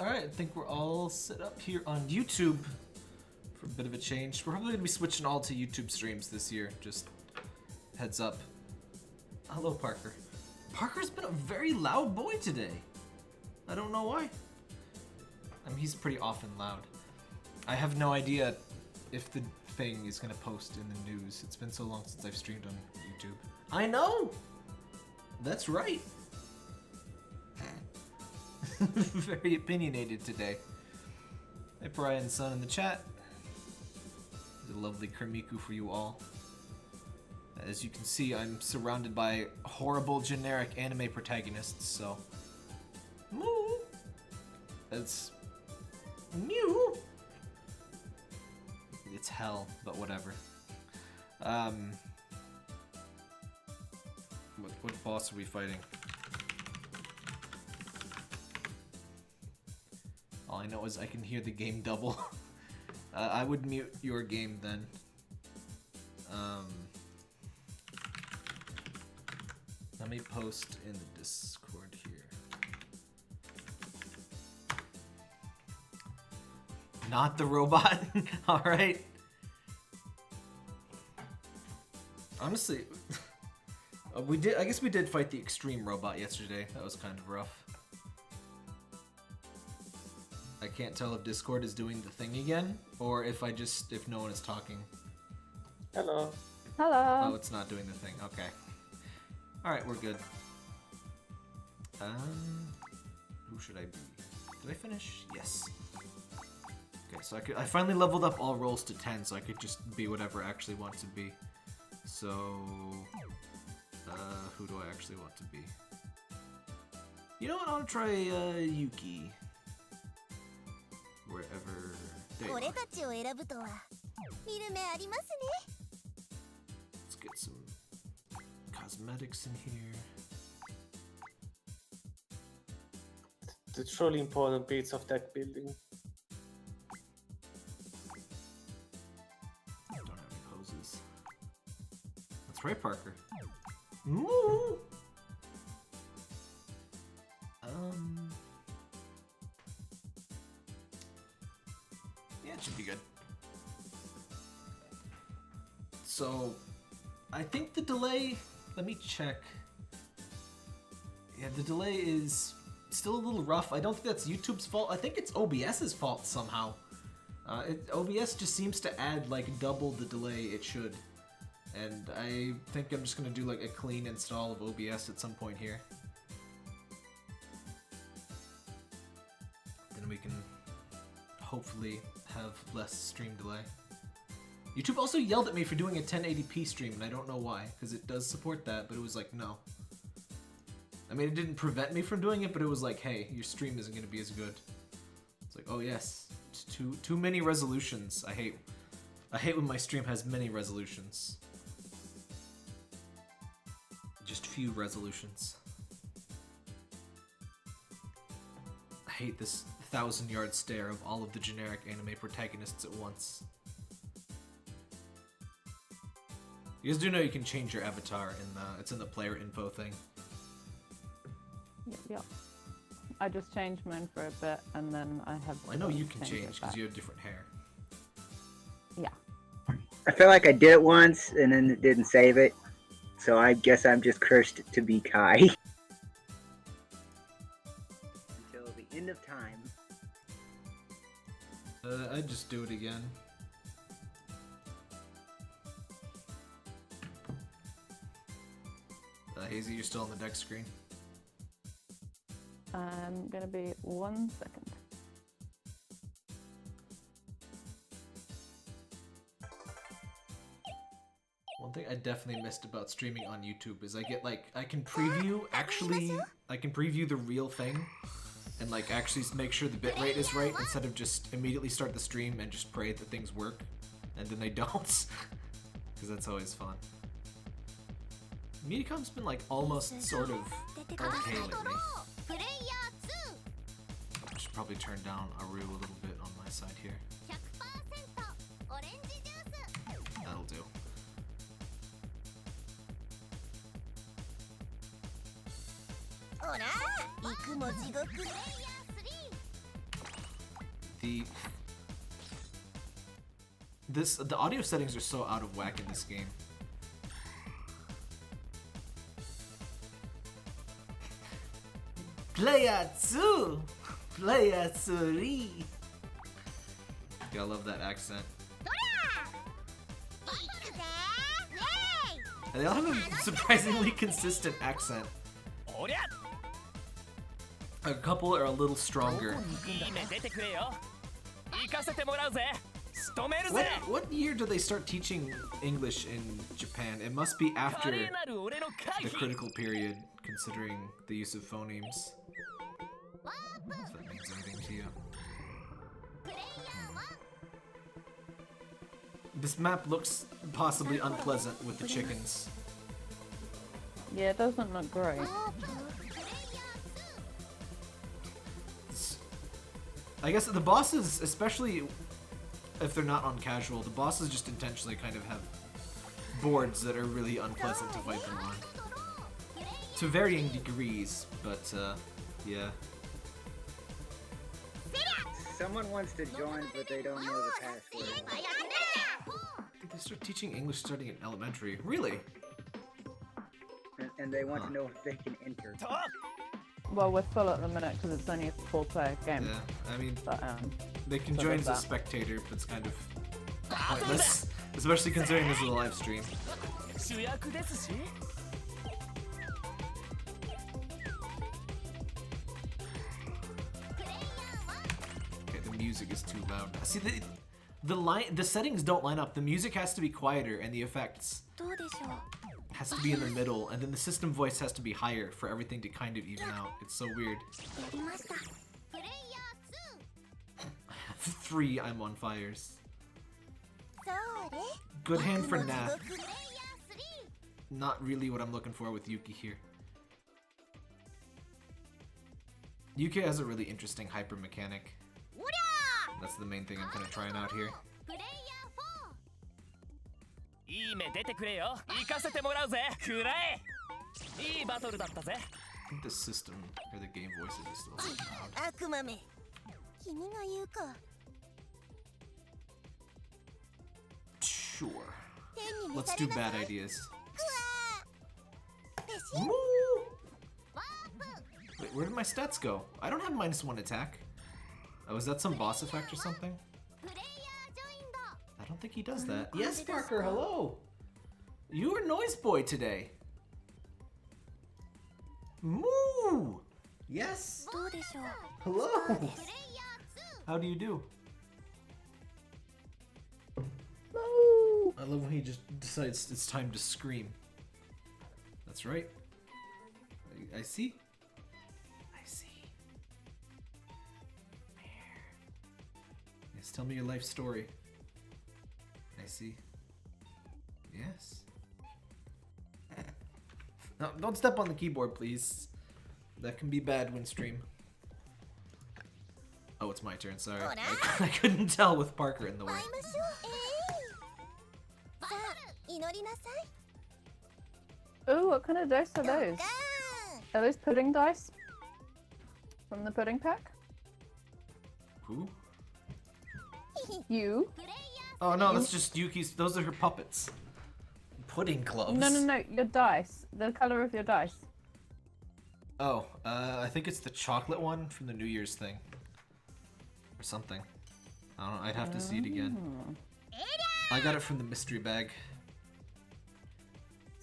Alright, I think we're all set up here on YouTube for a bit of a change. We're probably going to be switching all to YouTube streams this year, just heads up. Hello, Parker. Parker's been a very loud boy today. I don't know why. I mean, he's pretty often loud. I have no idea if the thing is going to post in the news. It's been so long since I've streamed on YouTube. I know! That's right. Very opinionated today. Hey, Brian Son in the chat. There's a lovely Kermiku for you all. As you can see, I'm surrounded by horrible generic anime protagonists, so... Moo! That's... Mew! It's hell, but whatever. What boss are we fighting? All I know is I can hear the game double. I would mute your game then. Let me post in the Discord here. Not the robot. All right. Honestly, we did. I guess we did fight the extreme robot yesterday. That was kind of rough. I can't tell if Discord is doing the thing again, or if no one is talking. Hello. Hello. Oh, it's not doing the thing. Okay. All right, we're good. Who should I be? Did I finish? Yes. Okay, so I finally leveled up all rolls to 10, so I could just be whatever I actually want to be. So, who do I actually want to be? You know what? I want to try Yuki. Wherever they are. Let's get some cosmetics in here. The truly important bits of deck building. I don't have any poses. That's right, Parker. Ooh. Yeah, it should be good. So, I think the delay, let me check. Yeah, the delay is still a little rough. I don't think that's YouTube's fault. I think it's OBS's fault somehow. OBS just seems to add like double the delay it should. And I think I'm just gonna do like a clean install of OBS at some point here. Then we can hopefully have less stream delay. YouTube also yelled at me for doing a 1080p stream, and I don't know why, because it does support that, but it was like, no. I mean, it didn't prevent me from doing it, but it was like, hey, your stream isn't going to be as good. It's like, oh yes, it's too many resolutions. I hate when my stream has many resolutions. Just few resolutions. I hate this 1,000-yard stare of all of the generic anime protagonists at once. You guys do know you can change your avatar in the, it's in the player info thing. Yep. I just changed mine for a bit, and then I have. Well, I know you can change because you have different hair. Yeah. I feel like I did it once and then it didn't save it, so I guess I'm just cursed to be Kai. Until the end of time. I'd just do it again. Hazy, you're still on the deck screen. I'm gonna be 1 second. One thing I definitely missed about streaming on YouTube is I get like, I can preview the real thing and like actually make sure the bitrate is right instead of just immediately start the stream and just pray that things work and then they don't. Because that's always fun. Mediacom's been like almost sort of okay lately. I should probably turn down Aru a little bit on my side here. That'll do. The audio settings are so out of whack in this game. Playa 2! Playa 3! Yeah, I love that accent. And they all have a surprisingly consistent accent. A couple are a little stronger. What year do they start teaching English in Japan? It must be after the critical period, considering the use of phonemes. If that means anything to you. This map looks possibly unpleasant with the chickens. Yeah, it doesn't look great. I guess the bosses, especially if they're not on casual, the bosses just intentionally kind of have boards that are really unpleasant to fight them on. To varying degrees, but yeah. Someone wants to join, but they don't know the password. They start teaching English starting in elementary. Really? And they want to know if they can enter. Well, we're full at the minute because it's only a 4-player game. Yeah, I mean, But, they can so join there's as a that. spectator, but it's kind of pointless. Especially considering this is a live stream. Okay, the music is too loud. See, the settings don't line up. The music has to be quieter, and the effects has to be in the middle, and then the system voice has to be higher for everything to kind of even out. It's so weird. 3, I'm on fires. Good hand for Nath. Not really what I'm looking for with Yuki here. Yuki has a really interesting hyper mechanic. That's the main thing I'm kind of trying out here. I think the system or the game voices is still loud. Sure. Let's do bad ideas. Woo! Wait, where did my stats go? I don't have -1 attack. Oh, is that some boss effect or something? I don't think he does that. Yes, Parker, hello! You are Noise Boy today. Moo! Yes! Hello! How do you do? I love when he just decides it's time to scream. That's right. I see. I see. Yes, tell me your life story. I see. Yes. No, don't step on the keyboard, please. That can be bad when stream. Oh, it's my turn, sorry. I couldn't tell with Parker in the way. Ooh, what kind of dice are those? Are those pudding dice? From the pudding pack? Who? You? Oh no, that's just Yuki's. Those are her puppets. Pudding gloves. No, your dice. The color of your dice. Oh, I think it's the chocolate one from the New Year's thing. Or something. I don't know, I'd have to see it again. I got it from the mystery bag.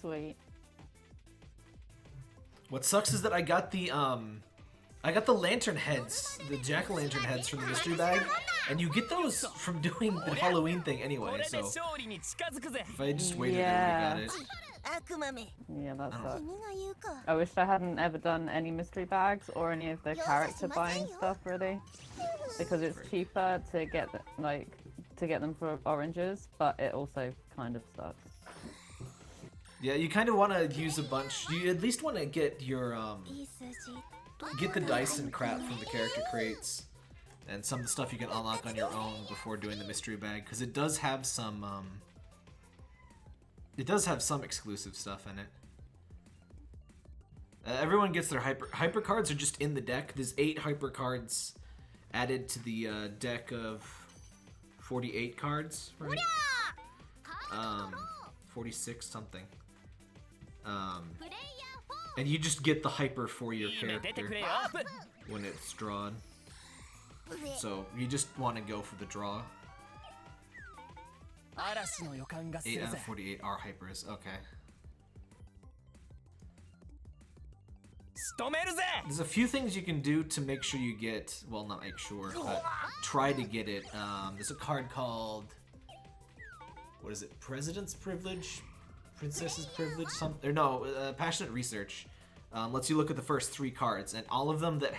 Sweet. What sucks is that I got the lantern heads, the jack-o'-lantern heads from the mystery bag, and you get those from doing the Halloween thing anyway, so if I just waited, I would've got it. Yeah, that sucks. I wish I hadn't ever done any mystery bags or any of the character buying stuff, really, because it's cheaper to get to get them for oranges, but it also kind of sucks. Yeah, you kind of want to use a bunch. You at least want to get your get the dice and crap from the character crates, and some of the stuff you can unlock on your own before doing the mystery bag, because it does have some exclusive stuff in it. Everyone gets their hyper cards are just in the deck. There's 8 hyper cards, added to the deck of 48 cards, right? 46 something. And you just get the hyper for your character when it's drawn. So you just want to go for the draw. 嵐の予感がす 8 る out ぜ of 48 are hypers. Okay. 仕留めるぜ There's a few things you can do to make sure you get, well, not make sure, but try to get it. There's a card called, what is it? President's Privilege? Princess's Privilege? Something? Or no, Passionate Research. Lets you look at the first 3 cards, and all of them that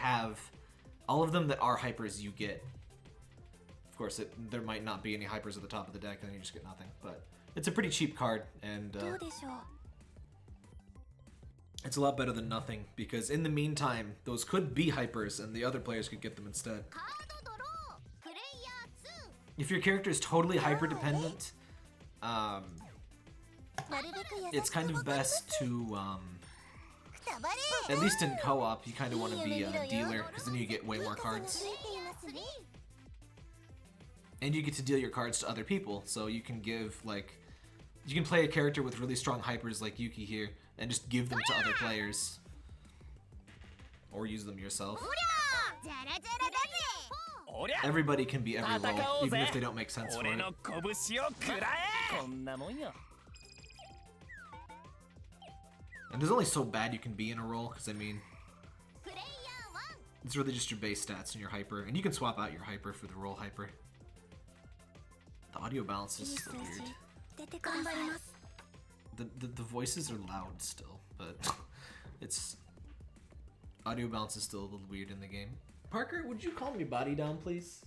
are hypers you get. Of course, there might not be any hypers at the top of the deck, and then you just get nothing. But it's a pretty cheap card, and it's a lot better than nothing, because in the meantime, those could be hypers, and the other players could get them instead. If your character is totally hyper-dependent, it's kind of best to, at least in co-op, you kind of want to be a dealer, because then you get way more cards. And you get to deal your cards to other people, so you can give, like, you can play a character with really strong hypers like Yuki here, and just give them to other players. Or use them yourself. Everybody can be every role, even if they don't make sense for 俺 it. の拳を食らえこんなもんよ And there's only so bad you can be in a role, because I mean, it's really just your base stats and your hyper, and you can swap out your hyper for the role hyper. The audio balance is so weird. The voices are loud still, but it's audio balance is still a little weird in the game. Parker, would you calm your body down, please?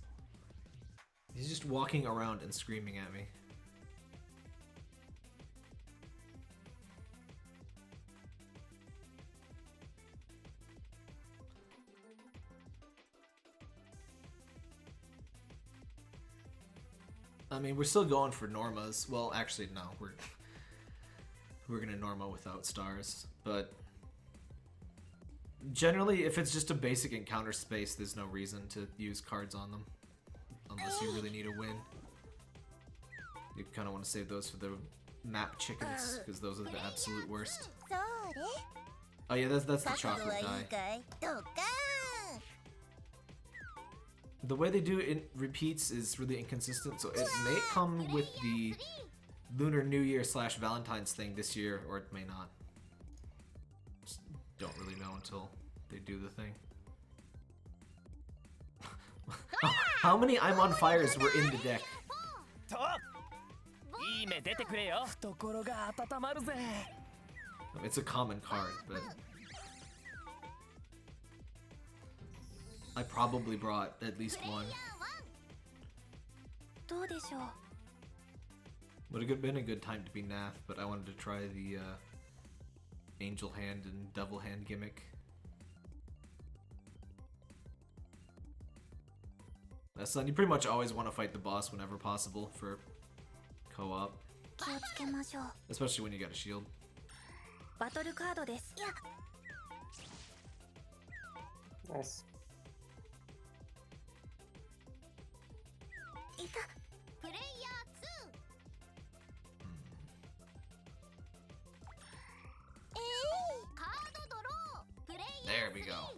He's just walking around and screaming at me. I mean, we're still going for Normas. Well, actually, no. We're gonna Norma without stars. But generally, if it's just a basic encounter space, there's no reason to use cards on them. Unless you really need a win. You kind of want to save those for the map chickens, because those are the absolute worst. Oh yeah, that's the chocolate die. The way they do it repeats is really inconsistent, so it may come with the Lunar New Year / Valentine's thing this year, or it may not. Just don't really know until they do the thing. How many I'm on fires were in the deck? といい目出てくれよ懐が温まるぜ It's a common card, but I probably brought at least one. Would have been a good time to be Nath, but I wanted to try the Angel Hand and Devil Hand gimmick. Son, you pretty much always want to fight the boss whenever possible for co-op. Especially when you got a shield. Nice. There we go.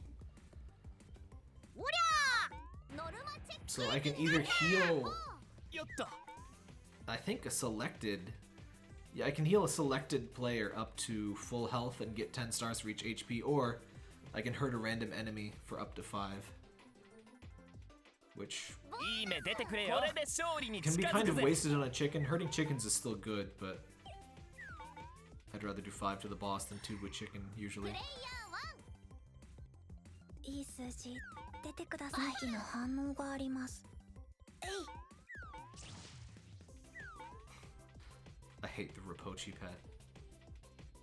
So I can either heal, よっと I think a selected, yeah, I can heal a selected player up to full health and get 10 stars for each HP, or I can hurt a random enemy for up to 5. Which いい目出てくれよこれで勝利に can 近 be づ kind く of ぜ wasted on a chicken. Hurting chickens is still good, but I'd rather do 5 to the boss than 2 with chicken, usually. いい数字出てください。息の反応があります。I hate the Rapochi pet.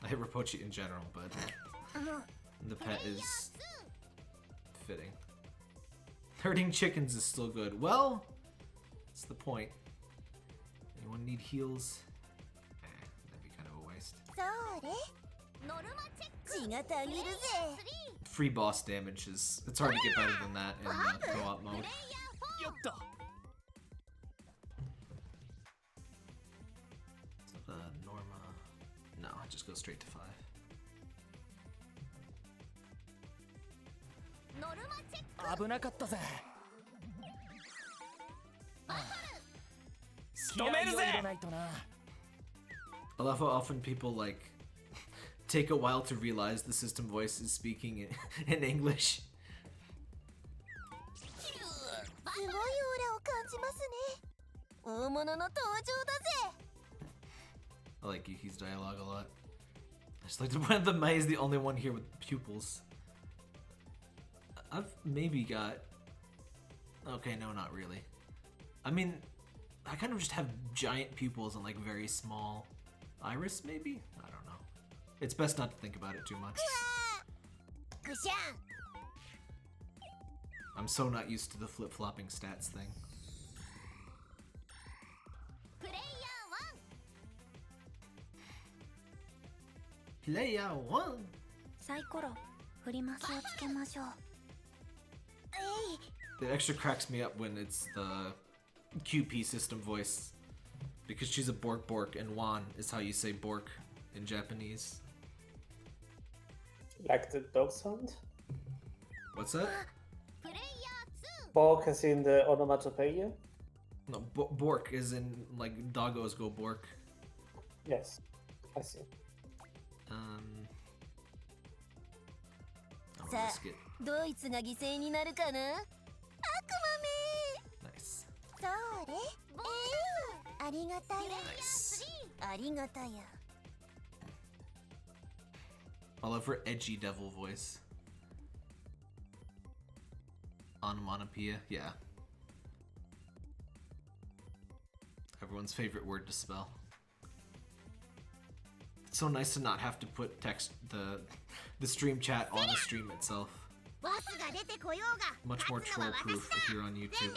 I hate Rapochi in general, but the pet is fitting. Hurting chickens is still good. Well, that's the point. Anyone need heals? That'd be kind of a waste. それノルマチェック Free boss damage is... It's hard to get better than that in co-op mode. よっと Norma... No, just go straight to 5. 危なかったぜ I love how often people like take a while to realize the system voice is speaking in English. I like Yuki's dialogue a lot. I just like to point out that Mai is the only one here with pupils. I've maybe got... Okay, no, not really. I mean, I kind of just have giant pupils and like very small iris, maybe? I don't know. It's best not to think about it too much. I'm so not used to the flip-flopping stats thing. Player 1! It extra cracks me up when it's the QP system voice, because she's a Bork and Wan is how you say Bork in Japanese. Like the dog sound? What's that? Bork as in the onomatopoeia? No, Bork is in like doggos go Bork. Yes, I see. I'll risk it. Nice. Nice. I love her edgy devil voice. Onomatopoeia, yeah. Everyone's favorite word to spell. It's so nice to not have to put text the stream chat on the stream itself. Much more troll proof if you're on YouTube.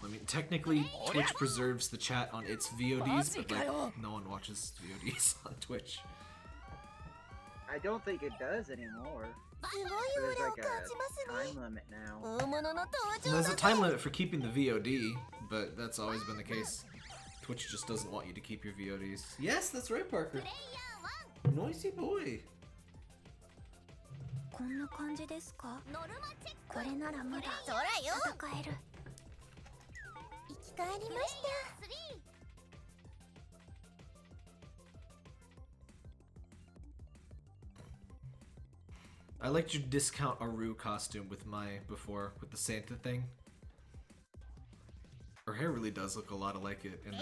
I mean, technically, Twitch preserves the chat on its VODs, but like, no one watches VODs on Twitch. I don't think it does anymore. There's like a time limit now. There's a time limit for keeping the VOD, but that's always been the case. Twitch just doesn't want you to keep your VODs. Yes, that's right, Parker. Noisy boy. I liked your discount Aru costume with Mai before, with the Santa thing. Her hair really does look a lot alike it, and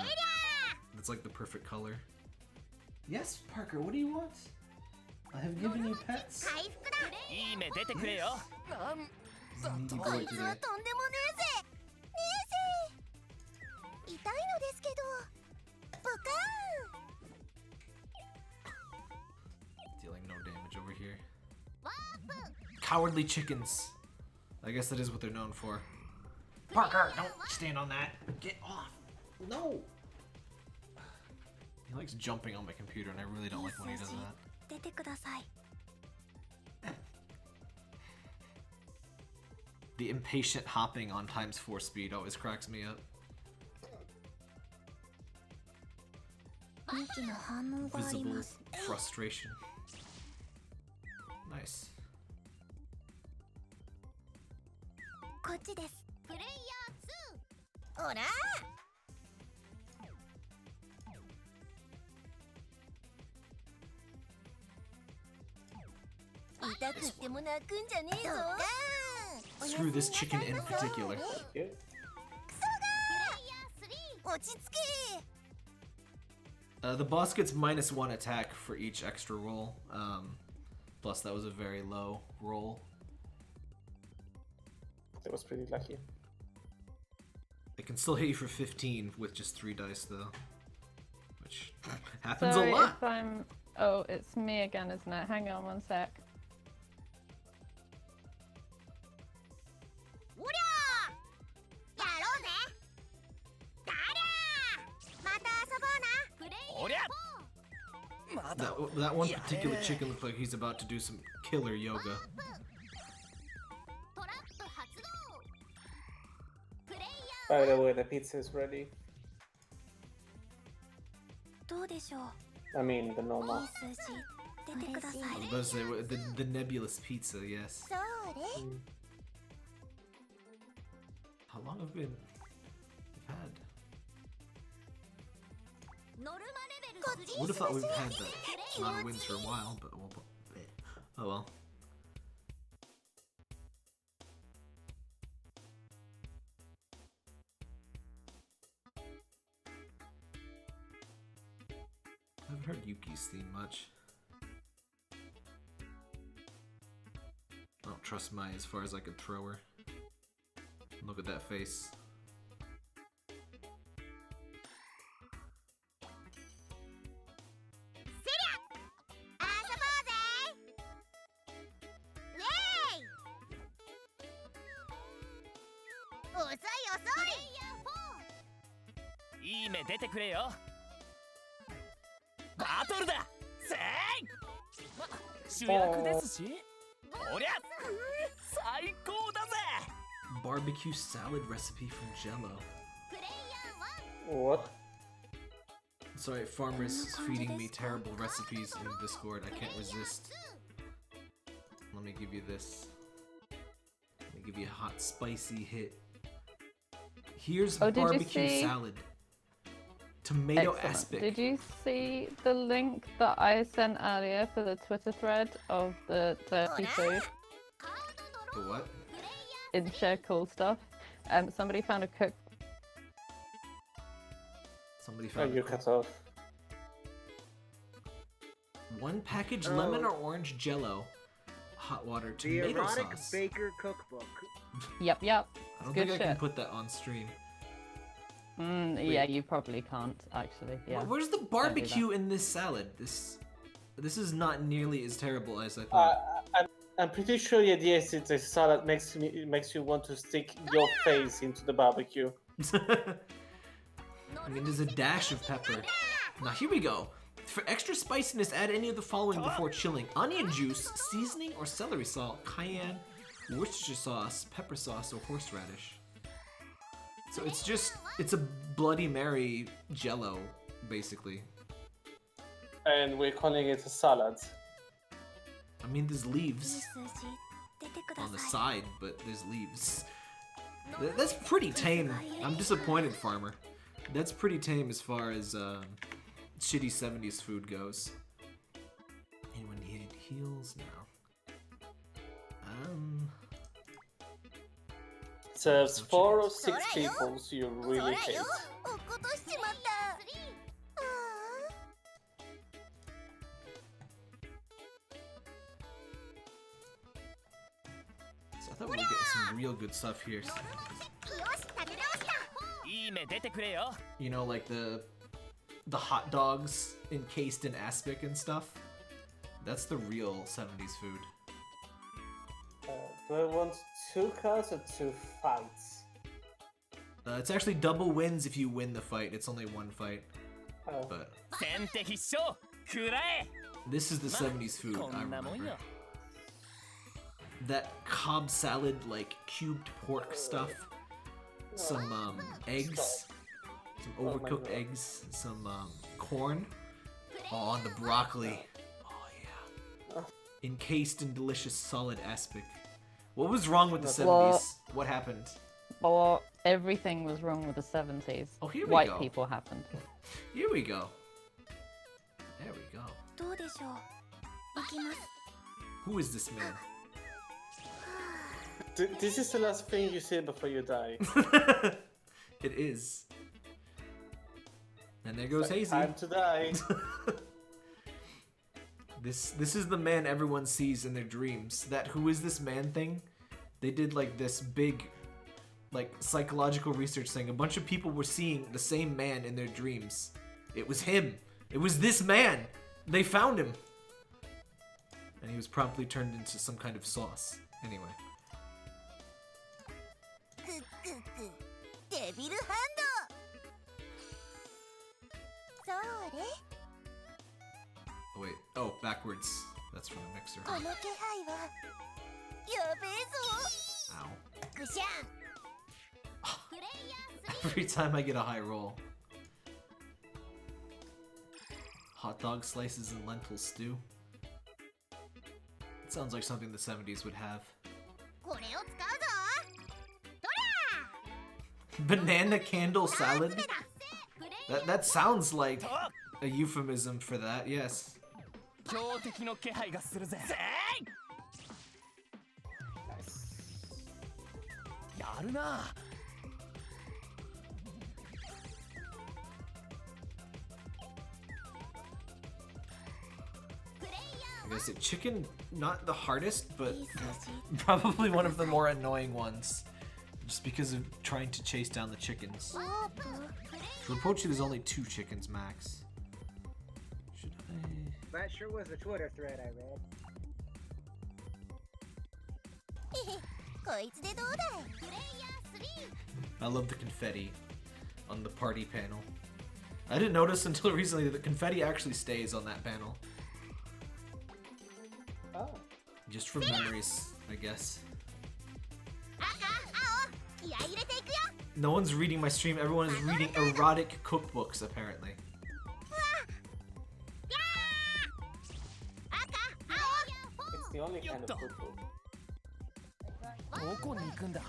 it's like the perfect color. Yes, Parker, what do you want? I have given you pets. Needy boy today. Dealing no damage over here. Cowardly chickens. I guess that is what they're known for. Parker, don't stand on that. Get off. No. He likes jumping on my computer, and I really don't like when he does that. The impatient hopping on ×4 speed always cracks me up. Visible frustration. Nice. Screw this chicken in particular. Yeah. The boss gets -1 attack for each extra roll. Plus that was a very low roll. That was pretty lucky. It can still hit you for 15 with just 3 dice though. Which happens Sorry a lot. if I'm... Oh, it's me again, isn't it? Hang on one sec. That one particular chicken looked like he's about to do some killer yoga. By the way, the pizza is ready. I mean, the normal. I was about to say the nebulous pizza, yes. How long have we've had? Would have thought we've had that amount of wins for a while, but oh well. I haven't heard Yuki's theme much. I don't trust Mai as far as I could throw her. Look at that face. Barbecue salad recipe from Jello. What? Sorry, Farmer's feeding me terrible recipes in Discord. I can't resist. Let me give you this. Let me give you a hot, spicy hit. Here's barbecue salad. Tomato aspic. Did you see the link that I sent earlier for the Twitter thread of the turkey food? The what? In share cool stuff. Somebody found a cook. Somebody found. You cut off. One package lemon or orange Jello, hot water, tomato the erotic sauce. baker cookbook. Yep. I don't think I can put that on stream. Yeah, you probably can't actually. Yeah. Where's the barbecue in this salad? This is not nearly as terrible as I thought. I'm pretty sure the idea is that the salad makes you want to stick your face into the barbecue. I mean, there's a dash of pepper. Now here we go. For extra spiciness, add any of the following before chilling: onion juice, seasoning or celery salt, cayenne, Worcestershire sauce, pepper sauce, or horseradish. So it's a Bloody Mary Jello, basically. And we're calling it a salad. I mean, there's leaves on the side, but there's leaves. That's pretty tame. I'm disappointed, Farmer. That's pretty tame as far as shitty 70s food goes. Anyone need heals now? Serves 4 or 6 people, so you really hate. So I thought we were getting some real good stuff here. You know, like the hot dogs encased in aspic and stuff. That's the real 70s food. Do I want 2 cards or 2 fights? It's actually double wins if you win the fight. It's only 1 fight. But this is the 70s food I remember. That Cobb salad, like cubed pork stuff. Some eggs. Some overcooked eggs. Some corn. Oh, and the broccoli. Oh yeah. Encased in delicious solid aspic. What was wrong with the 70s? What happened? Well, everything was wrong with the 70s. Oh, here we White go. people happened. Here we go. There we go. Who is this man? This is the last thing you say before you die. It is. And there goes Hazy. Time to die. This is the man everyone sees in their dreams. That who is this man thing? They did like this big like psychological research thing. A bunch of people were seeing the same man in their dreams. It was him. It was this man. They found him. And he was promptly turned into some kind of sauce. Anyway. Oh wait, Oh, backwards. That's from the mixer. この気配はやべえぞ Ow. ぐしゃん Every time I get a high roll. Hot dog slices and lentil stew. It sounds like something the 70s would have. これを使うぞ Banana candle salad? That sounds like a euphemism for that, yes. 強敵の気配がするぜ。 やるな。 I guess chicken, not the hardest, but probably one of the more annoying ones. Just because of trying to chase down the chickens. For Pochi, there's only 2 chickens max. Should I? That sure was a Twitter thread I read. こいつでどうだい I love the confetti on the party panel. I didn't notice until recently that the confetti actually stays on that panel. Oh. Just from memories, I guess. 赤青気合い入れていくよ No one's reading my stream, everyone is reading erotic cookbooks, apparently. 赤青 It's the only kind of football. どこに行くんだ？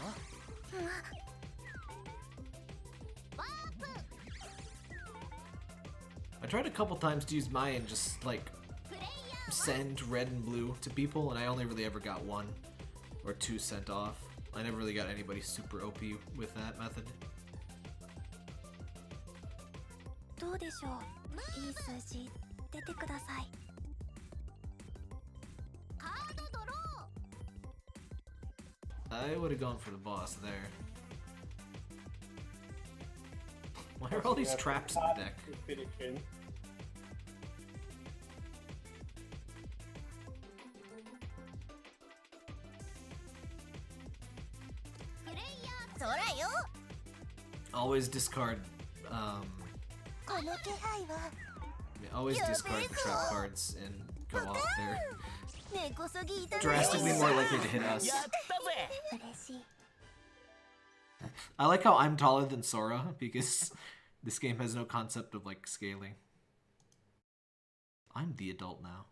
I tried a couple times to use mine and just, like, send red and blue to people, and I only really ever got 1 or 2 sent off. I never really got anybody super OP with that method. どうでしょういい数字出てくださいカードドロ I would have gone for the boss there. Why are all these traps in the deck? Finishing. そらよ Always discard, この気配は always discard the trap cards and go off there. 根こそぎいただき Drastically more likely to hit us. やったぜ。嬉しい I like how I'm taller than Sora, because this game has no concept of, like, scaling. I'm the adult now.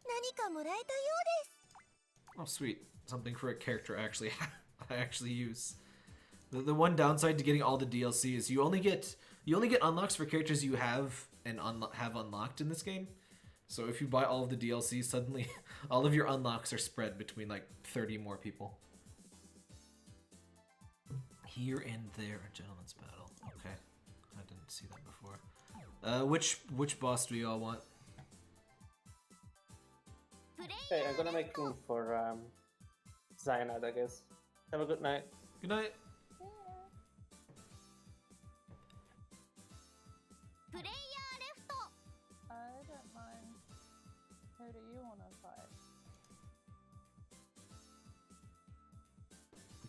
何かもらえたようです Oh, sweet. Something for a character I actually use. The one downside to getting all the DLC is you only get unlocks for characters you have and have unlocked in this game. So if you buy all of the DLC, suddenly all of your unlocks are spread between like 30 more people. Here and there, a gentleman's battle. Okay, I didn't see that before. Which boss do you all want? Hey, I'm gonna make room for Cyanide, I guess. Have a good night. Good night. プレイヤーレフト I don't mind. Who do you want to fight?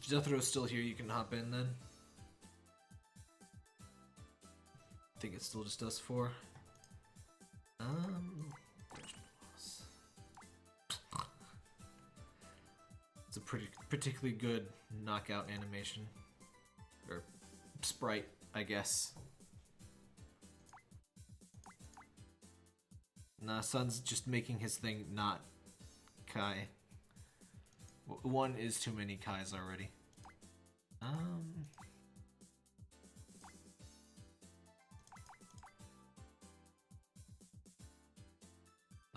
Jethro's still here, you can hop in then. I think it's still just us 4. It's a particularly good knockout animation. Or sprite, I guess. Nah, Sun's just making his thing not Kai. 1 is too many Kais already. I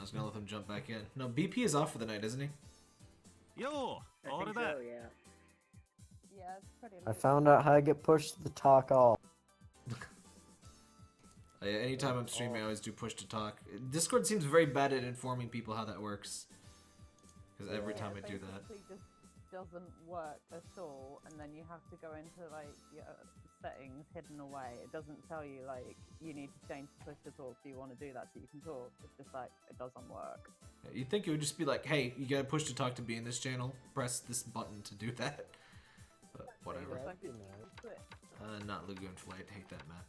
was gonna let them jump back in. No, BP is off for the night, isn't he? Yo, I all think of that. so, yeah. Yeah, it's pretty I late. found out how to get push the talk off. Yeah, anytime I'm streaming, I always do push to talk. Discord seems very bad at informing people how that works. Because every time I do that. It just doesn't work at all, and then you have to go into like your settings hidden away. It doesn't tell you like you need to change to push to talk. Do you want to do that so you can talk? It's just like it doesn't work. Yeah, you'd think it would just be like, hey, you gotta push to talk to be in this channel. Press this button to do that. But whatever. It's like, it's it. Not Lagoon Flight. Hate that map.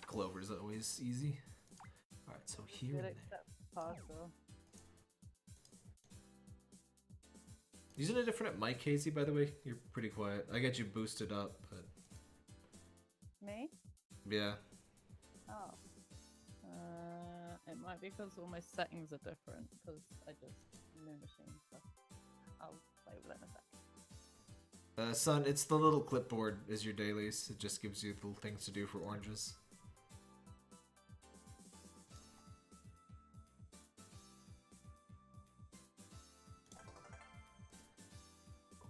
Clover's always easy. Alright, so here Did and there. accept partial. Using a different mic, Casey, by the way? You're pretty quiet. I got you boosted up, but... Me? Yeah. Oh. It might be because all my settings are different, because I just new machine stuff. I'll play with it in a sec. Son, it's the little clipboard is your dailies. It just gives you little things to do for oranges.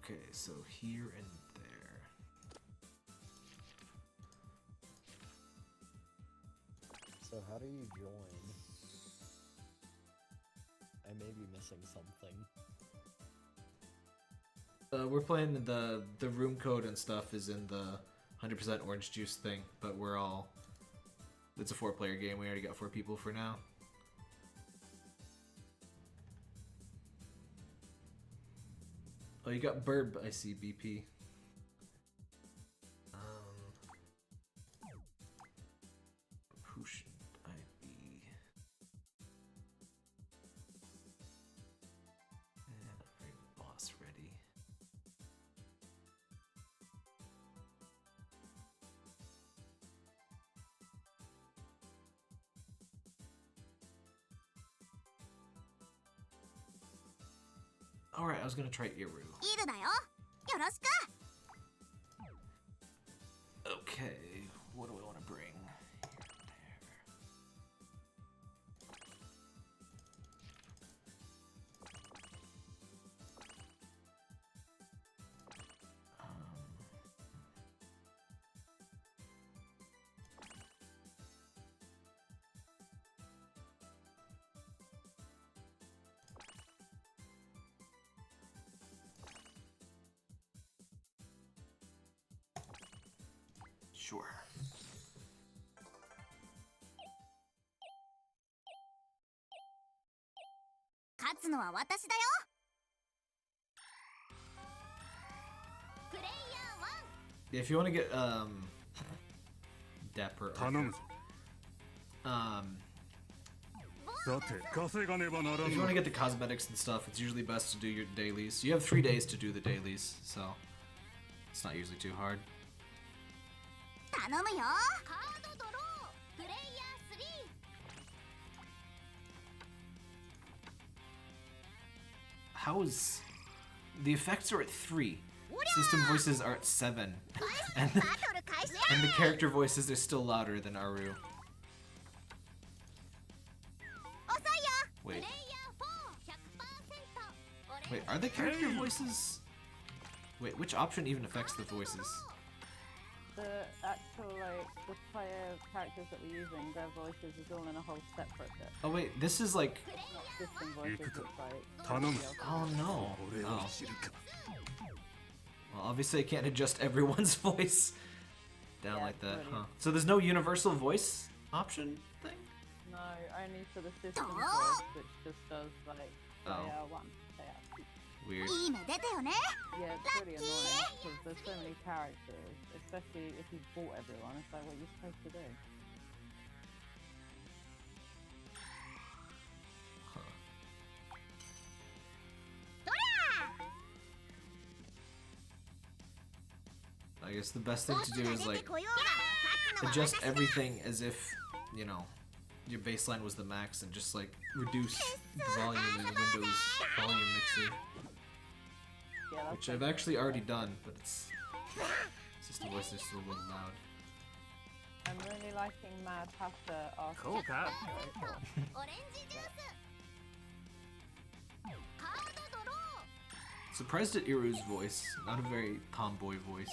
Okay, so here and there. So how do you join? I may be missing something. We're playing the room code and stuff is in the 100% orange juice thing, but we're all... It's a 4-player game. We already got 4 people for now. Oh, you got Burb, I see, BP. Who should I be? Bring boss ready. Alright, I was gonna try Iru. イルだよ。よろしく。 Okay, what do I want to bring? Sure. 勝つのは私だよ。プレイヤー Yeah, if you want to get Dapper Archer, 頼むぞ さて稼がねばなら if ぬ you want to get the cosmetics and stuff, it's usually best to do your dailies. You have 3 days to do the dailies, so it's not usually too hard. 1。頼むよ。カードドロー。プレイヤー3。 How is... The effects are at 3. System voices are at 7. And, バトル開始。 and the character voices are still louder than Aru. 遅いよ。 プレイ Wait, ヤー4。100%。 wait, are the character voices... Wait, which option even affects the voices? The actual, like, the player characters that we're using, their voices is all in a whole separate bit. Oh wait, this is like... Not system voices, it's like... 頼む Oh no. 俺を Oh. 知るか Well, obviously I can't adjust everyone's voice down Yeah, like that, it's huh? So there's no universal voice option thing? No, only for the system voice, which just does, like, Oh. player 1, player 2. Weird. いい目出たよね。 Yeah, it's really annoying because there's so many characters, especially if you bought everyone. It's like what you're supposed to do. I guess the best thing to do is like こようが勝つのは adjust 私だ。 everything as if, you know, your baseline was the max and just like reduce volume in Windows volume mixer, Yeah, that's which I've actually already done, but it's system voice is still a little loud. I'm really liking Mad Hatter after. こうか オレンジジュース。カードドロー。 Surprised at Iru's voice, not a very tomboy voice.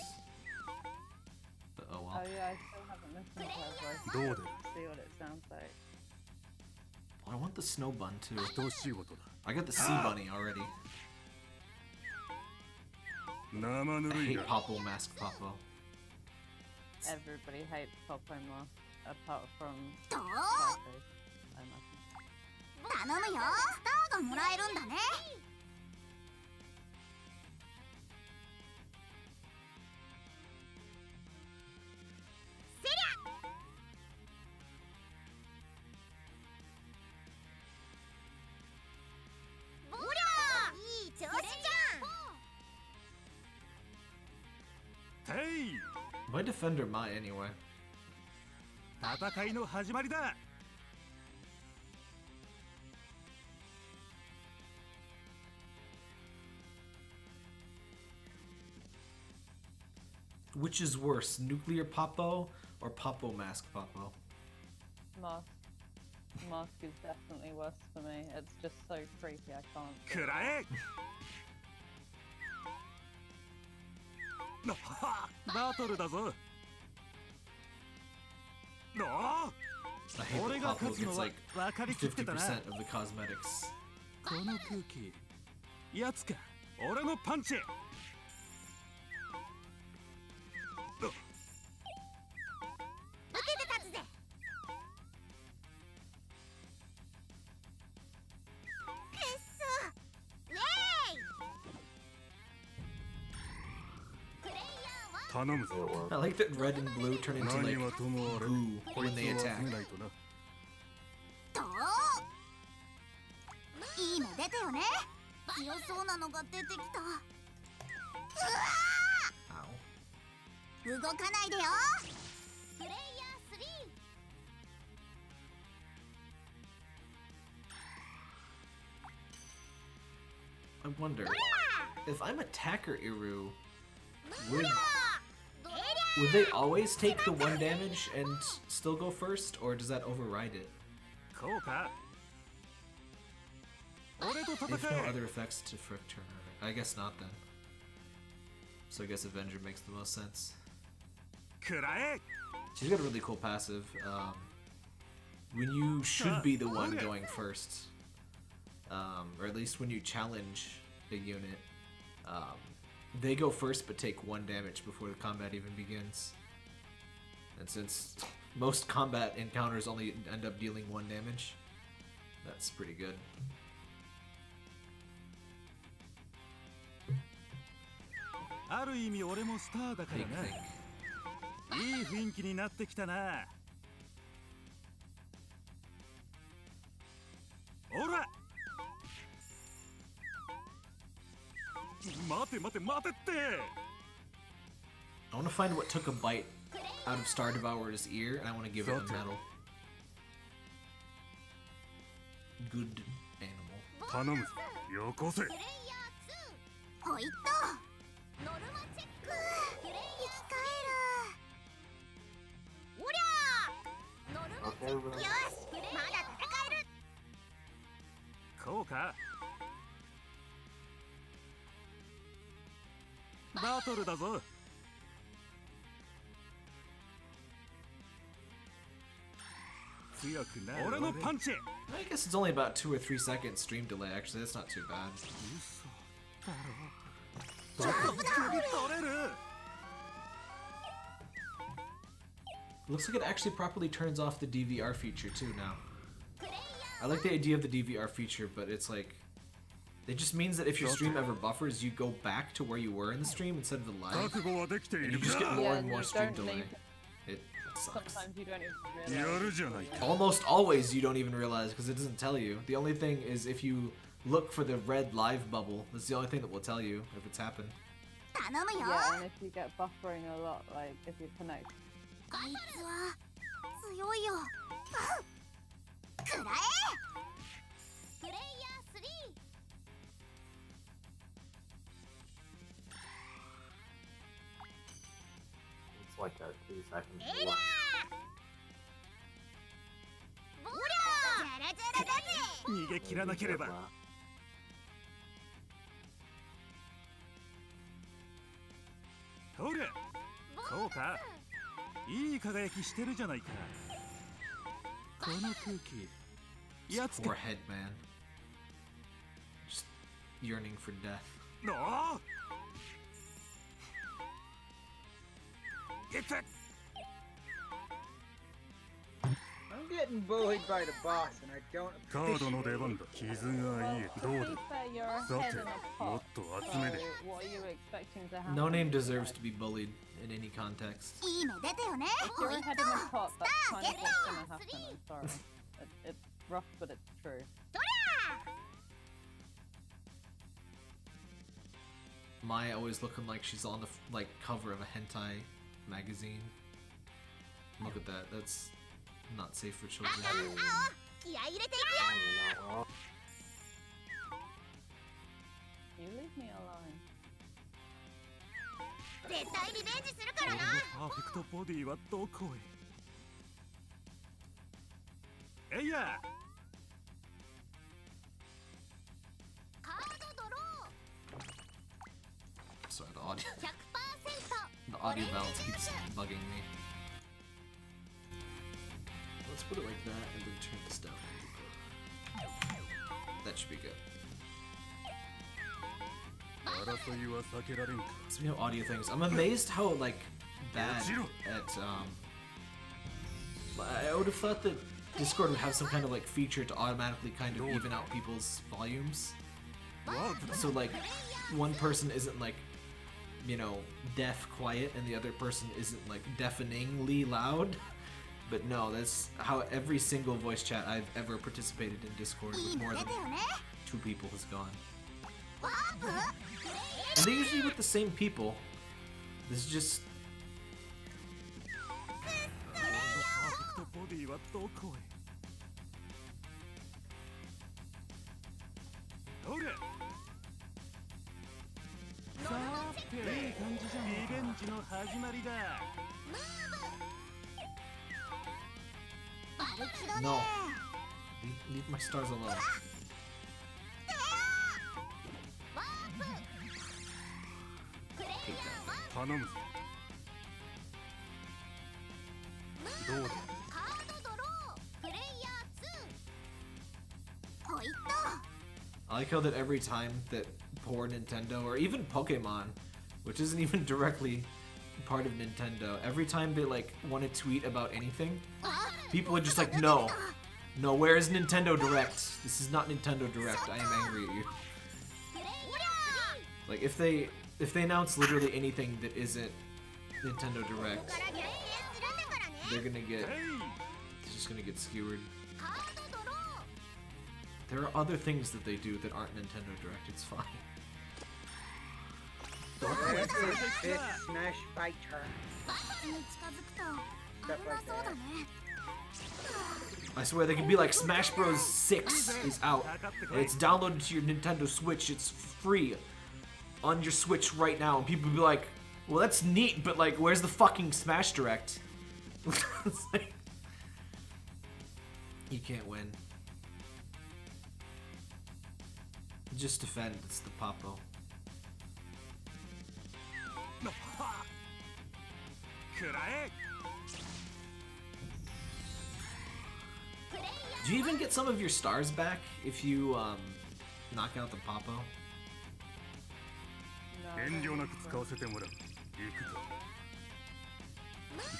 But oh Oh well. yeah, I still haven't listened to her voice. どう出る See what it sounds like. I want the snow bun too. 愛しいことだ I got the sea bunny already. 生ぬ I るい hate が Popple Mask Poppo. Everybody hates Popo Mask, apart from どう Psychos, I imagine. 頼むよ。スターがもらえるんだね。 セリ Why defender Mai anyway? 戦いの始まりだ。 Which is worse, nuclear Popo or Popo Mask Popo? Mask. Mask is definitely worse for me. It's just so creepy, I can't. くらえ。バトルだぞ。の I hate 俺 that が Popo 勝つの gets は like 分かりきってたな。 50% of the cosmetics. この空気、やつか。俺のパンチ。 受けて立つぜ。くっそ。ウェイ。プレイヤーは 頼むぞ。 I like that red and blue turn into 何 like はともあれ、 goo こい when つを they 集 attack. めないとな。と。いいの出たよね。強そうなのが出てきた。うわ Ow. ー動かないでよ。プレイヤー3。 I wonder if I'm attacker Iru, う would りゃ would they always take the 1 damage and still go first, or does that override it? こうか。俺と If 戦 no え。 other effects to frick turn over. I guess not then. So I guess Avenger makes the most sense. くらえ。 She's got a really cool passive. When you should be the one going first, or at least when you challenge a unit, they go first but take 1 damage before the combat even begins. And since most combat encounters only end up dealing 1 damage, that's pretty good. ある意味俺もスターだから Think, な。 think. いい雰囲気になってきたな。ほら。待て待て待てって。 I want to find what took a bite out of Star Devourer's ear, and I want to give it a medal. Good animal. 頼むぞ。よこせ。プレイヤー2。ほいっと。ノルマチェック。プレイヤー生き返る。おりゃー。ノルマチェック。よし。まだ戦える。こうか。バトルだぞ。強くなる。俺のパンチ。 I guess it's only about 2 or 3 seconds stream delay. Actually, that's not too bad. 嘘だろ。取れる。 Looks like it actually properly turns off the DVR feature too now. I like the idea of the DVR feature, but it's like it just means that if your stream ever buffers, you go back to where you were in the stream instead of the live, 覚悟はできてい and る you just get か。 more Yeah, and more you stream don't delay. need- It sucks. Sometimes you don't even や realize. るじゃないか。 Almost always you don't even realize because it doesn't tell you. The only thing is if you look for the red live bubble, that's the only thing that will tell you if it's happened. 頼むよ。 Yeah, and if you get buffering a lot, like if you connect. あいつは強いよ。くらえ。プレイヤー3。 It's like a 2-second えりゃ delay. ー。おりゃー。ジャラジャラだぜ。逃げ切らなければ。ほら。こうか。いい輝きしてるじゃないか。この空気。やつ Poor か。 head man. Just yearning for death. のー。いった。 I'm getting bullied by the boss, and I don't カードの appreciate 出 it. 番だ。傷が Well, いい。 to どう be だ。 fair, you're a さ head て、 in a も pot. っと So 集めで。 what are you expecting to happen? No name deserves to be bullied in any context. いいの出たよね。 If ほ you're い a っ head と。 in a pot, that's kind of get what's down, gonna happen. I'm sorry. It's rough, but it's true. どりゃ Maya always looking like she's on the like cover of a hentai magazine. Look at that. That's not safe for children. 気合い入れていくよ Well, You leave me alone. 絶対リベンジするか俺のらなパーフェクトボディはどこへ。えいや。カードドロ Sorry, the audio ー 100% the audio balance keeps bugging me. Let's put it like that and then turn this down. That should be good. 争いは避けられんか。 Speaking of audio things, I'm amazed how like bad at I would have thought that Discord would have some kind of like feature to automatically kind of even out people's volumes. So like one person isn't like, you know, deaf quiet and the other person isn't like deafeningly loud. But no, that's how every single voice chat I've ever participated in Discord with more than 2 people has gone. ワープ And they're usually with the same people. This is just 俺のパーフェクトボディはどこへ。ほれ。さて、いい感じじゃん。リベンジの始まりだ。 馬力だね no. Leave my stars alone. ワーププレイヤー1頼むぞ。どうだ。カードドロープレイヤー2ポイント I like how that every time that poor Nintendo or even Pokemon, which isn't even directly part of Nintendo, every time they like want to tweet about anything, people are just like, no, where is Nintendo Direct? This is not Nintendo Direct. I am angry at you. プレイヤー Like if they announce literally anything that isn't Nintendo 3 Direct, ここから減塩するんだからね they're gonna get えい。 it's just gonna get skewered. カードドロー There are other things that they do that aren't Nintendo Direct. It's fine. This is Smash Fighter. バックに近づくと危なそうだね I swear they could be like Smash Bros. 6 is out. And it's downloaded to your Nintendo Switch. It's free on your Switch right now. And people would be like, well, that's neat, but like, where's the fucking Smash Direct? It's like, you can't win. Just defend. It's the Popo. くらえ。 プレイヤ Do you even get some of your stars back if you knock out the Popo? No. 遠慮なく使わせてもらう。行くぞ。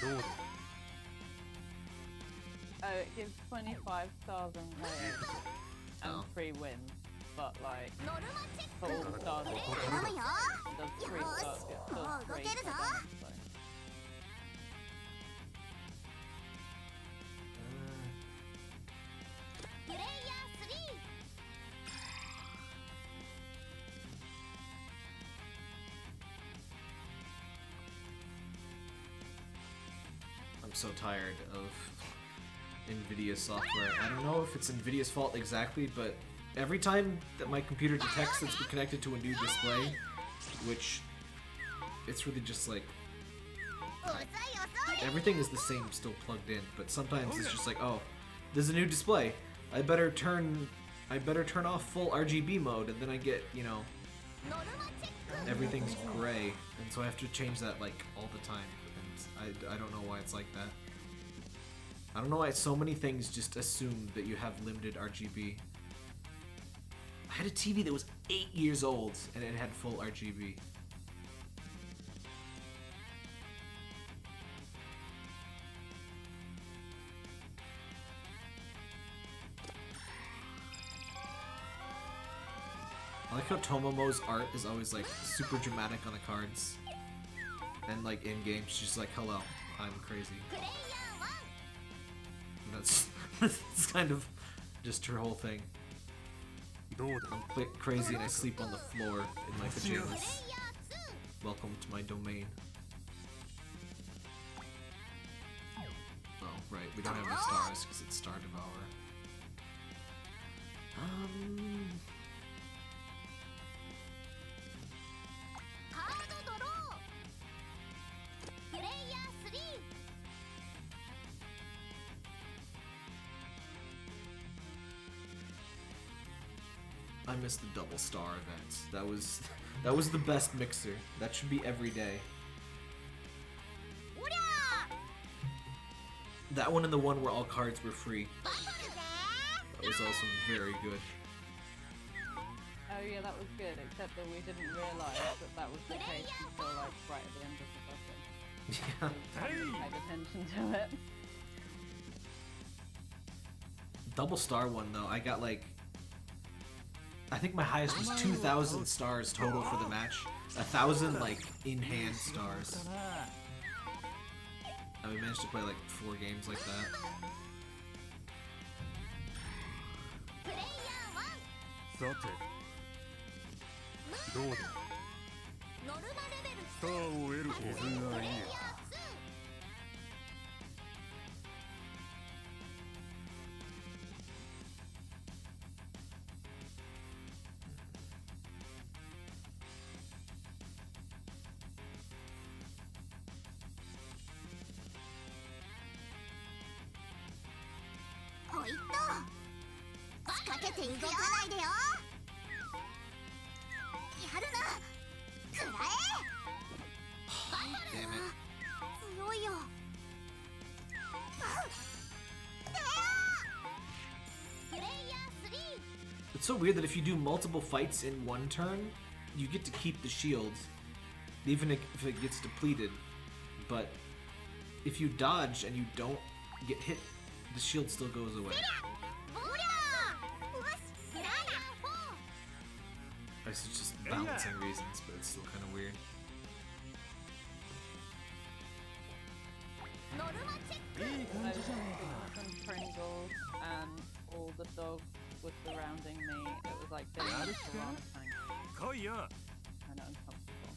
どうだ。 Oh, it gives 25 stars and wins and Oh. 3 wins, but like ーノルマチェッ for all stars it ク頼むよ does 3 よーし stars, it も does う動 3 けるぞ so. Player 3 I'm so tired of NVIDIA software. I don't know if it's NVIDIA's fault exactly, but every time that my computer detects that it's been connected to a new display, which it's really just like 遅い遅い everything is the same still plugged in, but sometimes it's just like, oh, there's a new display. I better turn off full RGB mode, and then I get, you know, ノルマチェック everything's gray, and so I have to change that like all the time. And I don't know why it's like that. I don't know why so many things just assume that you have limited RGB. I had a TV that was 8 years old and it had full RGB. I like how Tomomo's art is always like super dramatic on the cards. And like in game, she's just like, hello, I'm crazy. プレイヤー And that's kind of just her whole thing. どうだ。 I'm crazy and I sleep on the floor in my pajamas. 1プレイヤー Welcome to my domain. Right, we don't have any stars because it's Star Devourer. I missed the double star events. That was the best mixer. That should be every day. That one and the one where all cards were free. That was also very good. Oh yeah, that was good, except that we didn't realise that that was the case until like right at the end of the session. Yeah. We paid attention to it. Double star one though, I got like, I think my highest was 2,000 stars total for the match. 1,000 like in-hand stars. And we managed to play like 4 games like that. さてどうだスターを得るはずがいい。ほいっと仕掛けていくよ。動かないでよ。やるな。くらえ。強いよ。It's so weird that if you do multiple fights in one turn, you get to keep the shield, even if it gets depleted. But if you dodge and you don't get hit, the shield still goes away. I guess it's just balancing reasons, but it's still kind of weird. I was some Pringles and all the dogs were surrounding me. It was like being in a orangutan. 来いや。 Kind of uncomfortable.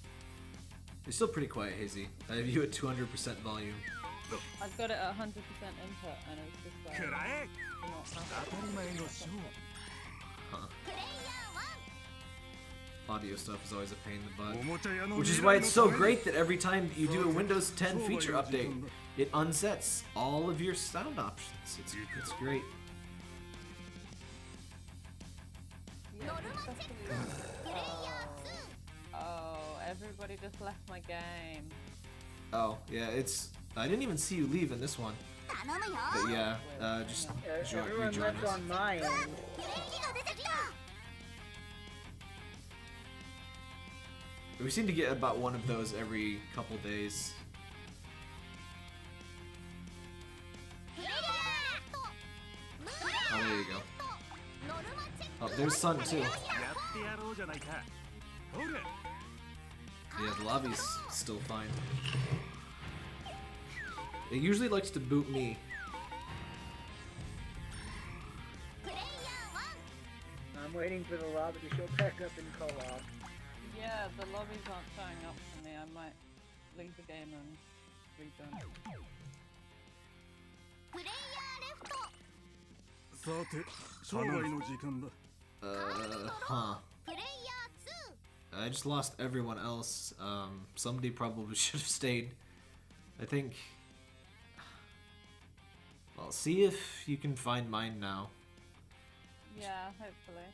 You're still pretty quiet, Hazy. I have you at 200% volume. I've got it at 100% input and it's just like くらえ。 not 当たり前のショー。 Huh. Audio stuff is always a pain in the butt. おもちゃ屋の Which is why it's so great that every time you do a Windows 10 feature update, it unsets all of your sound options. It's great. Oh, everybody just left my game. Oh, yeah, I didn't even see you leave in this one. But yeah, just Everyone rejoin left us. on my end. We seem to get about one of those every couple days. Oh, there you go. Oh, there's Sun too. やってやろうじゃないか。ほれ。 Yeah, the lobby's still fine. It usually likes to boot me. I'm waiting for the lobby to show back up in co-op. Yeah, the lobbies aren't showing up for me. I might leave the game and rejoin. さて、商売の時間だ。Huh. I just lost everyone else. Somebody probably should have stayed. I think. Well, see if you can find mine now. Yeah, hopefully.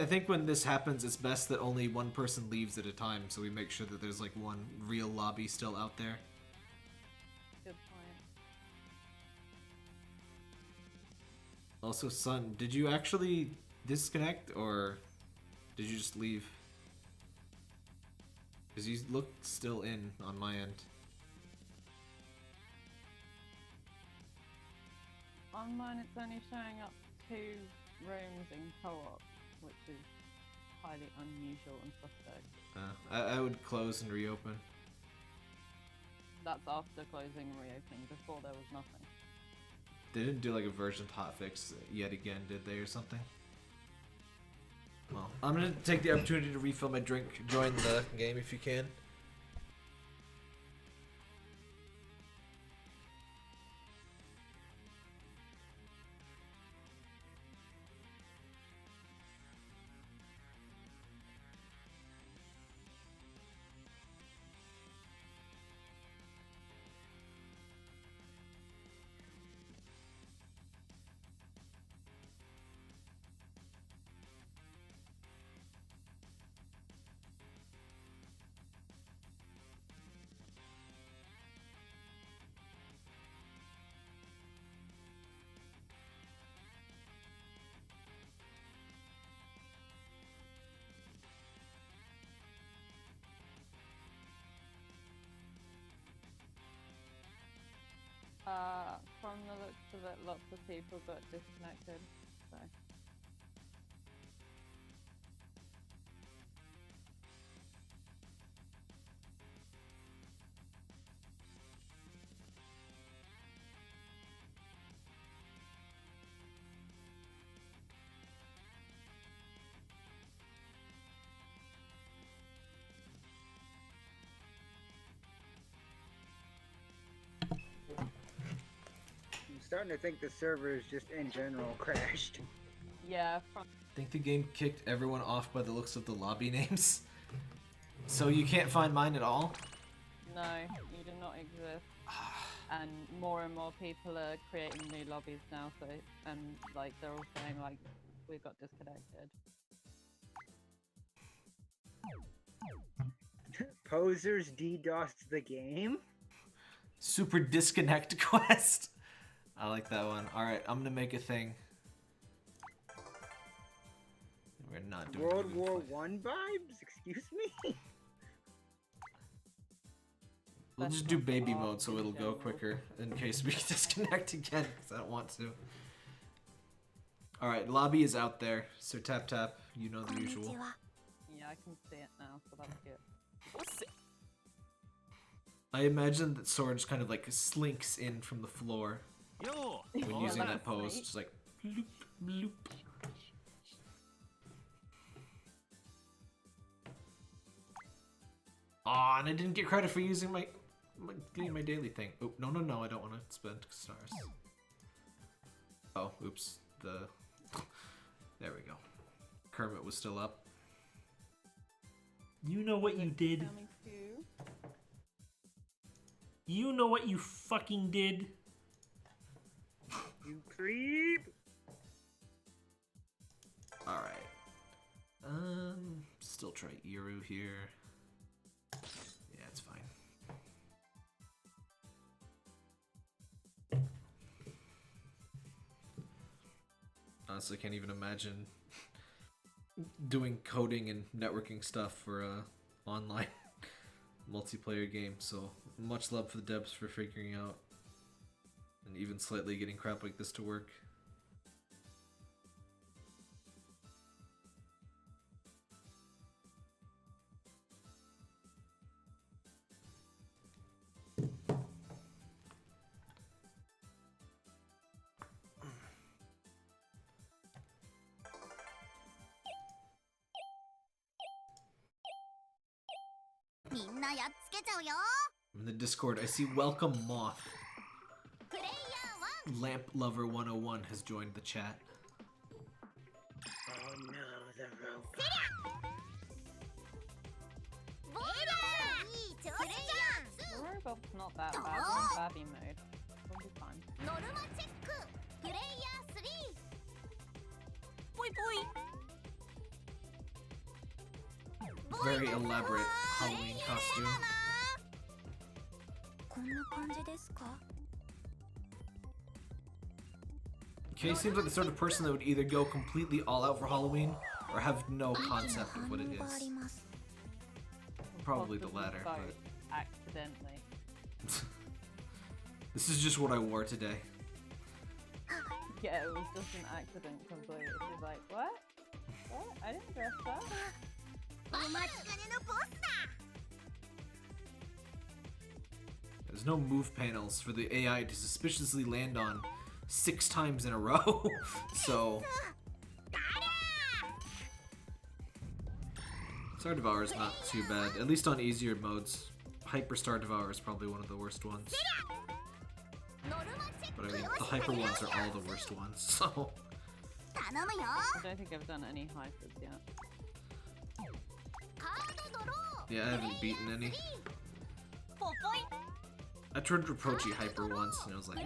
I think when this happens, it's best that only one person leaves at a time, so we make sure that there's like one real lobby still out there. Good point. Also, Sun, did you actually disconnect or did you just leave? Because you look still in on my end. On mine, it's only showing up 2 rooms in co-op, which is highly unusual and suspect. I would close and reopen. That's after closing and reopening. Before there was nothing. They didn't do like a version hotfix yet again, did they, or something? Well, I'm gonna take the opportunity to refill my drink. Join the game if you can. From the looks of it, lots of people got disconnected, so. I'm starting to think the servers just in general crashed. Yeah, from I think the game kicked everyone off by the looks of the lobby names. So you can't find mine at all? no, you do not exist. And more people are creating new lobbies now, so and like they're all saying like we got disconnected. Posers DDoSed the game? Super disconnect quest. I like that one. Alright, I'm gonna make a thing. We're not doing World War fight. One vibes? Excuse me? We'll just do baby mode so it'll go quicker in case we disconnect again, because I don't want to. Alright, lobby is out there, so tap tap, you know the usual. Yeah, I can see it now, so that's good. I imagine that Sora just kind of like slinks in from the floor Yo! when using that that's pose, sweet. just like bloop, bloop. Aw, and I didn't get credit for using getting my daily thing. Oh, no, I don't want to spend stars. Oh, oops. There we go. Kermit was still up. You know what you did. Coming too. You know what you fucking did. You creep! Alright. Still try Iru here. Yeah, it's fine. Honestly, can't even imagine doing coding and networking stuff for a online multiplayer game. So much love for the devs for figuring out and even slightly getting crap like this to work. In the Discord, I see Welcome Moth. Lamp Lover 101 has joined the chat. Oh no, the robot. The robot's not that bad. We're in Babby mode. We'll be fine. Very elaborate Halloween costume. Kay seems like the sort of person that would either go completely all out for Halloween or have no concept of what it is. Probably the latter, Both, but accidentally. this is just what I wore today. Yeah, it was just an accident completely. She's like, what? What? I didn't dress that. There's no move panels for the AI to suspiciously land on 6 times in a row, so... Star Devour is not too bad, at least on easier modes. Hyper Star Devour is probably one of the worst ones. But I mean, the hyper ones are all the worst ones, so... I don't think I've done any hypers yet. Yeah, I haven't beaten any. I tried Reproachy Hyper once, and I was like, eh,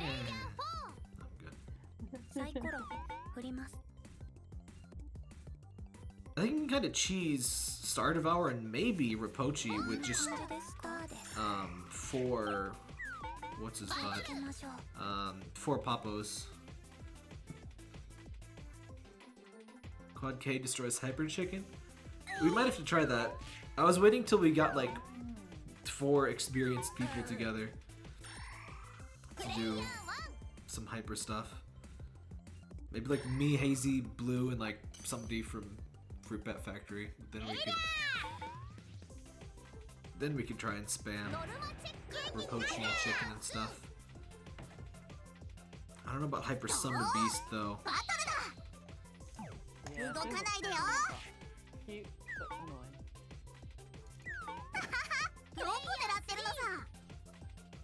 I'm good. I think you can kind of cheese Star Devour and maybe Reproachy with just, 4... What's his butt? 4 Papos. Quad K destroys Hyper Chicken? We might have to try that. I was waiting till we got like 4 experienced people together to do some hyper stuff. Maybe like me, Hazy, Blue, and like somebody from Fruit Bat Factory. Then we could try and spam Rapochi and Chicken and stuff. I don't know about Hyper Summon Beast though. Yeah, cute but annoying.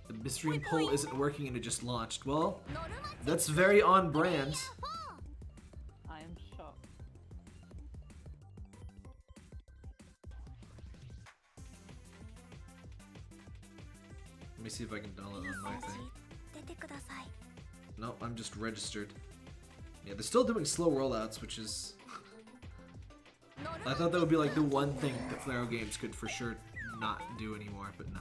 The mystery poll isn't working and it just launched. Well, that's very on brand. I am shocked. Let me see if I can download on my thing. Nope, I'm just registered. Yeah, they're still doing slow rollouts, which is... I thought that would be like the one thing that Flaro Games could for sure not do anymore, but no.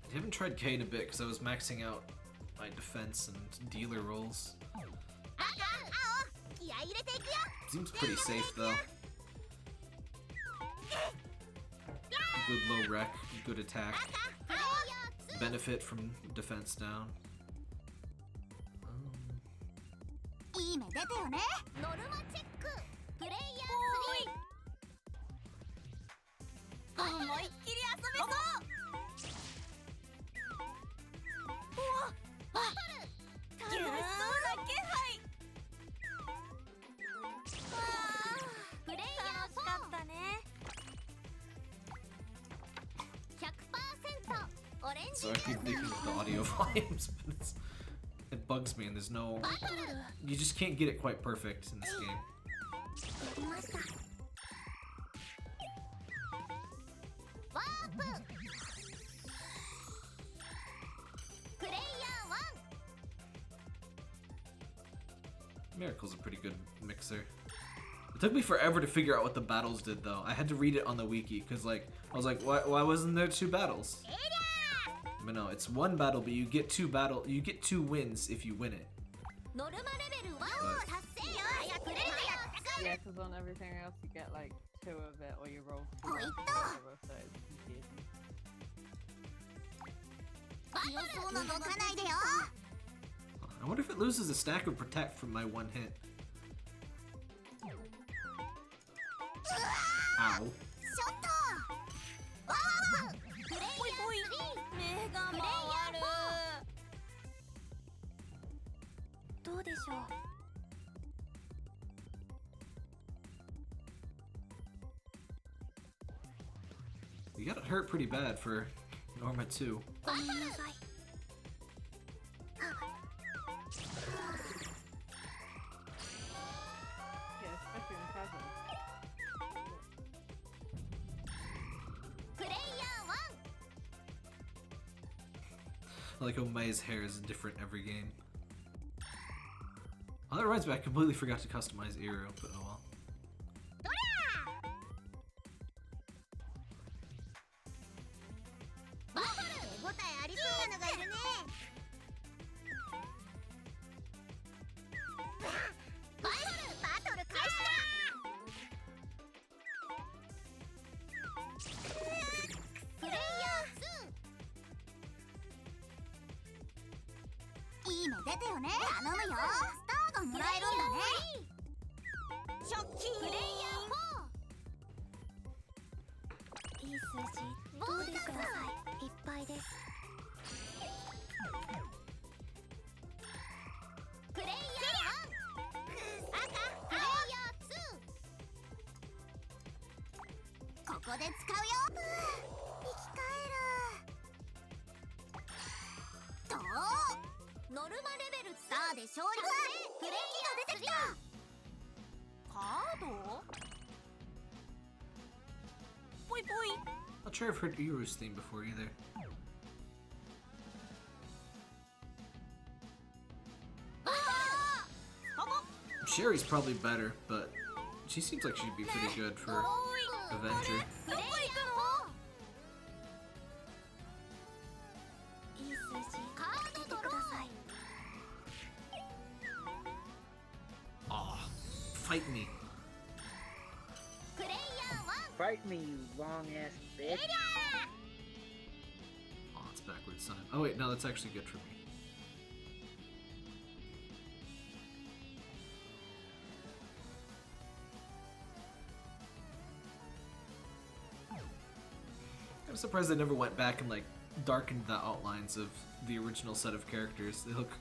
I haven't tried K in a bit because I was maxing out my defense and dealer rolls. Seems pretty safe though. Good low rec, good attack. Benefit from defense down. So I keep thinking of the audio volumes, but it bugs me and there's no... You just can't get it quite perfect in this game. Miracle's a pretty good mixer. It took me forever to figure out what the battles did though. I had to read it on the wiki because like I was like, why wasn't there 2 battles? But no, it's 1 battle, but you get 2 wins if you win it. But... Yeah, because on everything else you get like 2 of it, or you roll 2 or whatever, so it's confusing. I wonder if it loses a stack of protect from my 1 hit. Ow. You got hurt pretty bad for Norma too. Yeah, especially in present. I like how Mai's hair is different every game. Oh, that reminds me, I completely forgot to customize Iru, but oh well. Not sure I've heard Iru's theme before either. Sherry's probably better, but she seems like she'd be pretty good for Avenger. Aw, fight me. Fight me, you long ass bitch. Oh, it's backwards time. Oh wait, no, that's actually good for me. I'm surprised they never went back and like darkened the outlines of the original set of characters. They look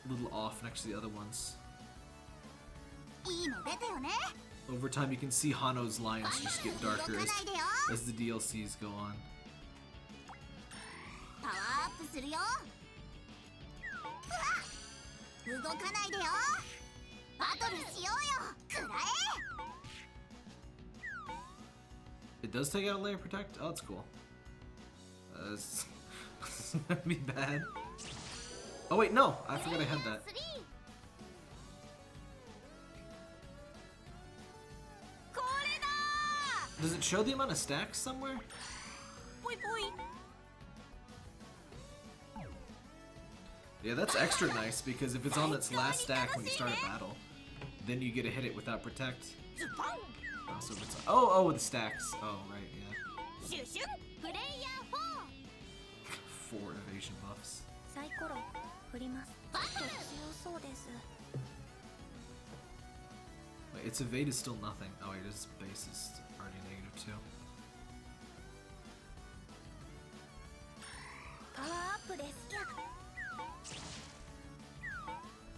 a little off next to the other ones. Over time, you can see Hano's lines just get darker as the DLCs go on. It does take out a layer protect? Oh, that's cool. This might be bad. Oh wait, no! I forgot I had that. Does it show the amount of stacks somewhere? Yeah, that's extra nice because if it's on its last stack when you start a battle, then you get to hit it without protect. Also, if it's with the stacks. Oh right, yeah. 4 evasion buffs. Wait, its evade is still nothing. Oh wait, its base is already -2.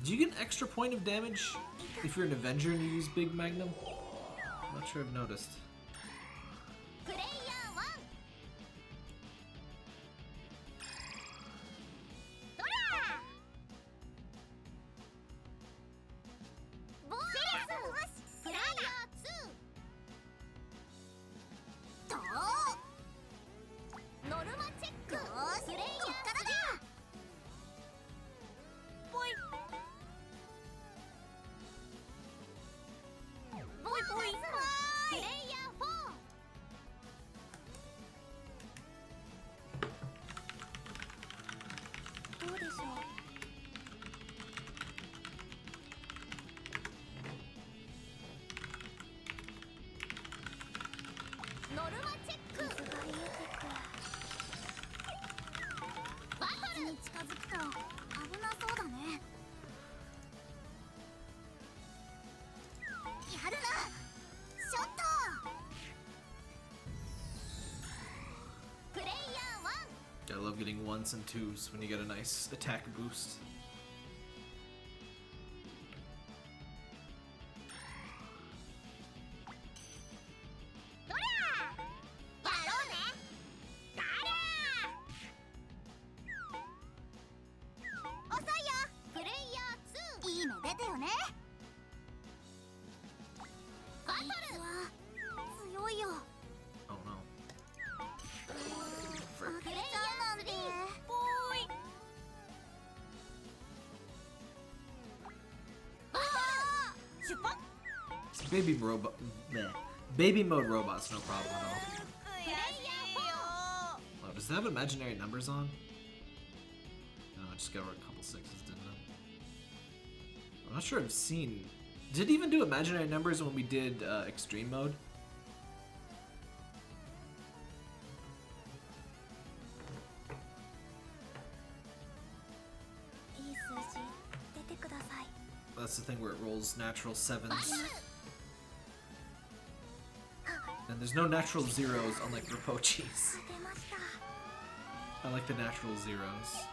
Do you get an extra point of damage if you're an Avenger and you use Big Magnum? I'm not sure I've noticed. I love getting 1s and 2s when you get a nice attack boost. Oh no. Frick. Baby mode robots, no problem at all. Oh, does it have imaginary numbers on? No, I just got a couple 6s, didn't it? I'm not sure I've seen. Did it even do imaginary numbers when we did extreme mode? That's the thing where it rolls natural 7s. And there's no natural 0s unlike Rapochis. I like the natural 0s.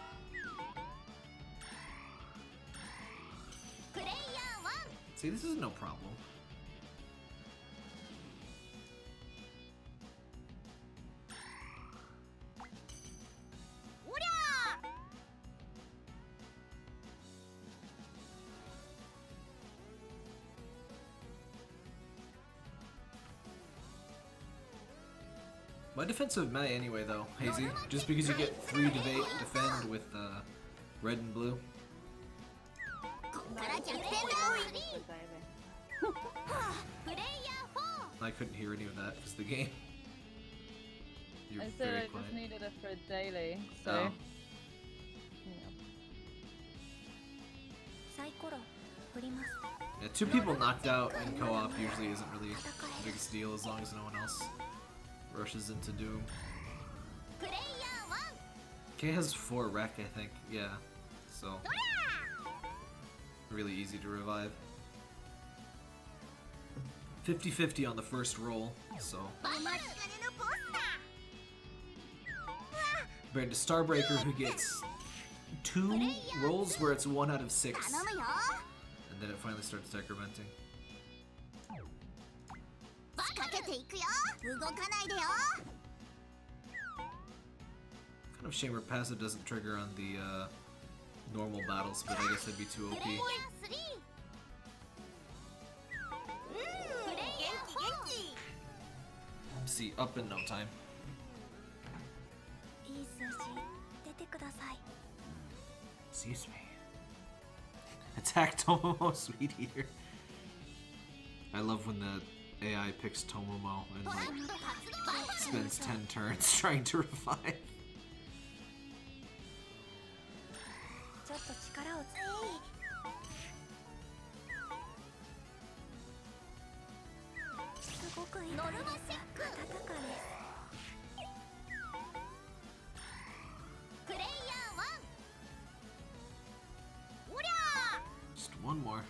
See, this is no problem. My defensive melee anyway though, Hazy, just because you get 3 defend with red and blue. I couldn't hear any of that because the game. You're I said very I quiet. just needed it for daily, so. Oh. Yeah, 2 people knocked out in co-op usually isn't really the biggest deal as long as no one else rushes into Doom. K has 4 wreck, I think. Yeah, so really easy to revive. 50-50 on the first roll, so compared to Starbreaker, who gets 2 rolls where it's 1 out of 6, and then it finally starts decrementing. Kind of shame her passive doesn't trigger on the normal battles, but I guess that'd be too OP. See, up in no time. Excuse me. Attack Tomomo, Sweet Eater. I love when the AI picks Tomomo and like spends 10 turns trying to revive. Just one more.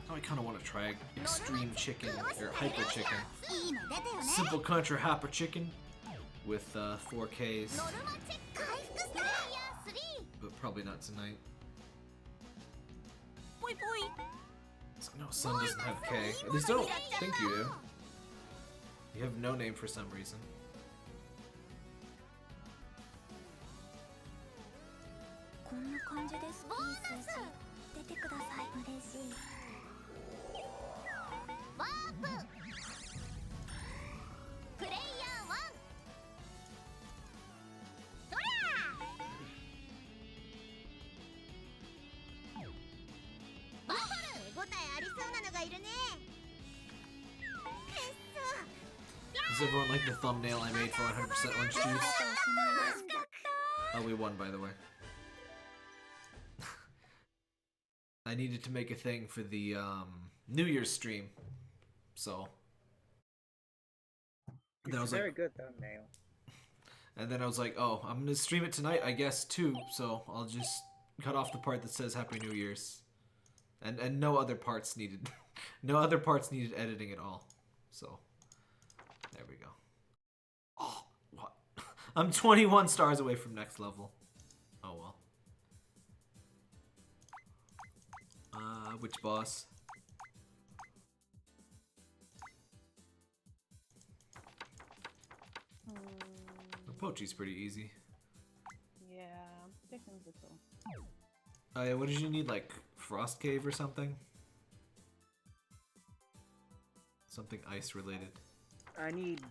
Now I kind of want to try Extreme Chicken, or Hyper Chicken. Simple Contra Hyper Chicken with 4Ks. But probably not tonight. No, Sun doesn't have K. At least I don't think you do. You have no name for some reason. Does everyone like the thumbnail I made for 100% orange juice? Oh, we won, by the way. I needed to make a thing for the New Year's stream, so. And then I was very like, good thumbnail. And then I was like, oh, I'm gonna stream it tonight, I guess, too. So I'll just cut off the part that says Happy New Year's, and no other parts needed, no other parts needed editing at all. So there we go. Oh, what? I'm 21 stars away from next level. Oh well. Which boss? Pochi's pretty easy. Yeah, chickens are cool. Oh yeah, what did you need, like Frost Cave or something? Something ice related. I need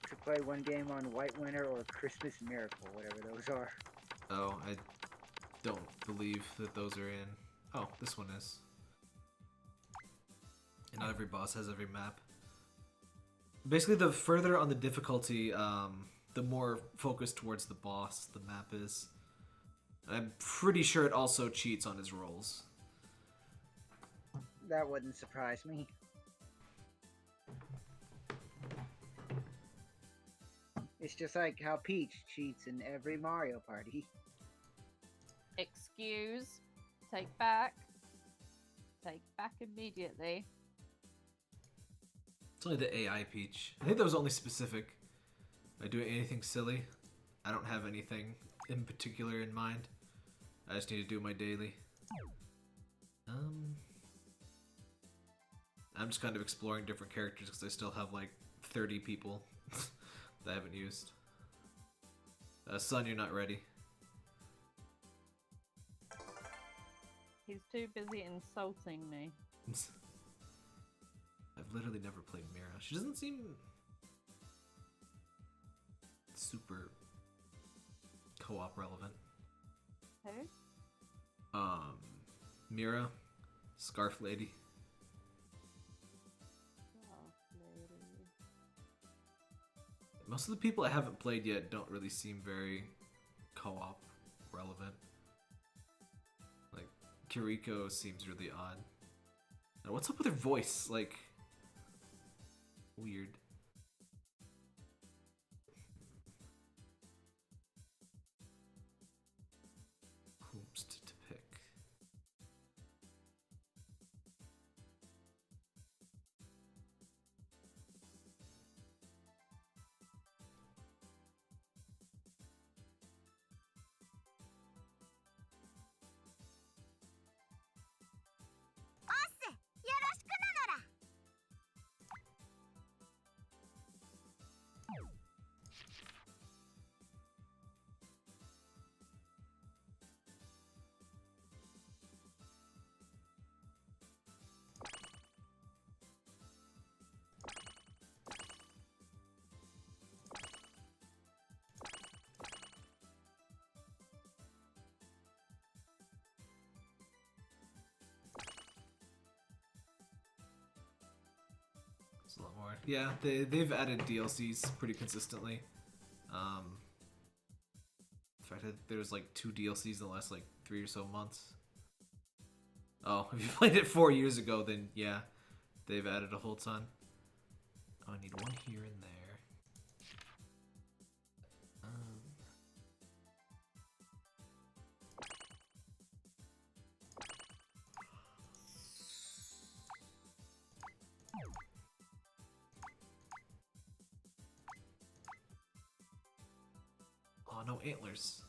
to play one game on White Winter or Christmas Miracle, whatever those are. Oh, I don't believe that those are in. Oh, this one is. And not every boss has every map. Basically, the further on the difficulty, the more focused towards the boss the map is. I'm pretty sure it also cheats on his rolls. That wouldn't surprise me. It's just like how Peach cheats in every Mario Party. Excuse. Take back. Take back immediately. It's only the AI Peach. I think that was only specific. Am I doing anything silly? I don't have anything in particular in mind. I just need to do my daily. I'm just kind of exploring different characters because I still have like 30 people that I haven't used. Sun, you're not ready. He's too busy insulting me. I've literally never played Mira. She doesn't seem super co-op relevant. Who? Mira, Scarf Lady. Oh, lady. Most of the people I haven't played yet don't really seem very co-op relevant. Like, Kiriko seems really odd. And what's up with her voice? Like, weird. Whomst to pick. A lot more. Yeah, they've added DLCs pretty consistently. In fact, I think there's like 2 DLCs in the last like 3 or so months. Oh, if you played it 4 years ago, then yeah, they've added a whole ton. Oh, I need one here and there. Oh, no antlers.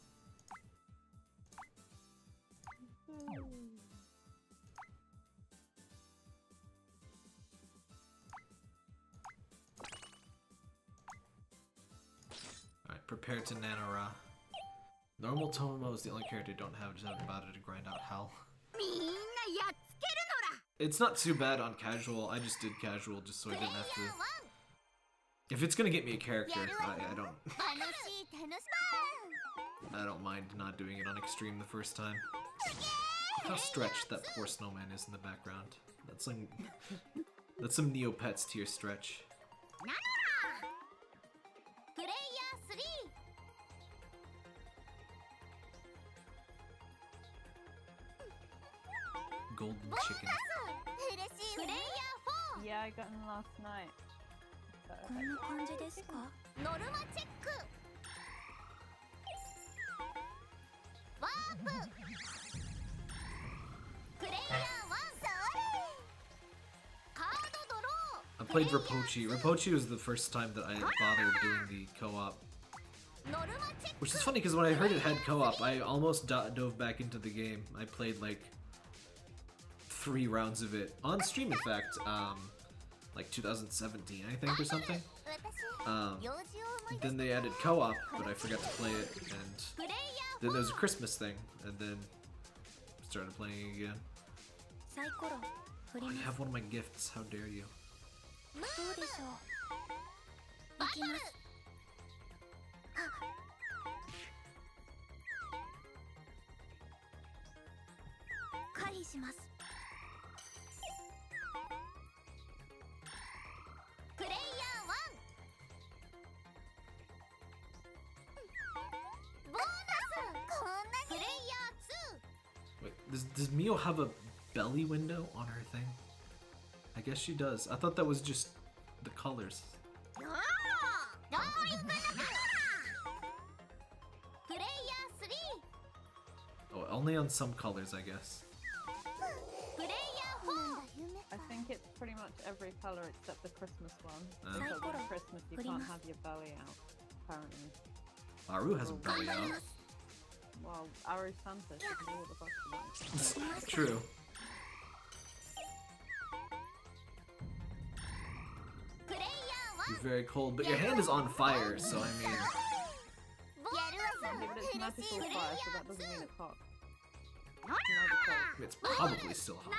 Alright, prepare to Nanora. Normal Tomomo is the only character I don't have, just have about it to grind out hell. It's not too bad on casual, I just did casual just so I didn't have to... If it's gonna get me a character, I don't mind not doing it on extreme the first time. Look how stretched that poor snowman is in the background. That's some Neopets tier stretch. Golden chicken. Yeah, I got him last night. I played Rapochi. Rapochi was the first time that I bothered doing the co-op. Which is funny because when I heard it had co-op, I almost dove back into the game. I played like 3 rounds of it on stream, in fact, like 2017, I think, or something. Then they added co-op, but I forgot to play it, and then there was a Christmas thing, and then started playing again. Oh, you have one of my gifts. How dare you? Wait, does Mio have a belly window on her thing? I guess she does. I thought that was just the colors. Oh, only on some colors, I guess. I think it's pretty much every color except the Christmas one. Because at Christmas you can't have your belly out, apparently. Aru has a belly out. Well, Aru's Santa, she can do what the fuck she wants. True. You're very cold, but your hand is on fire, so I mean... Yeah, but it's magical fire, so that doesn't mean it's hot. It's probably still hot.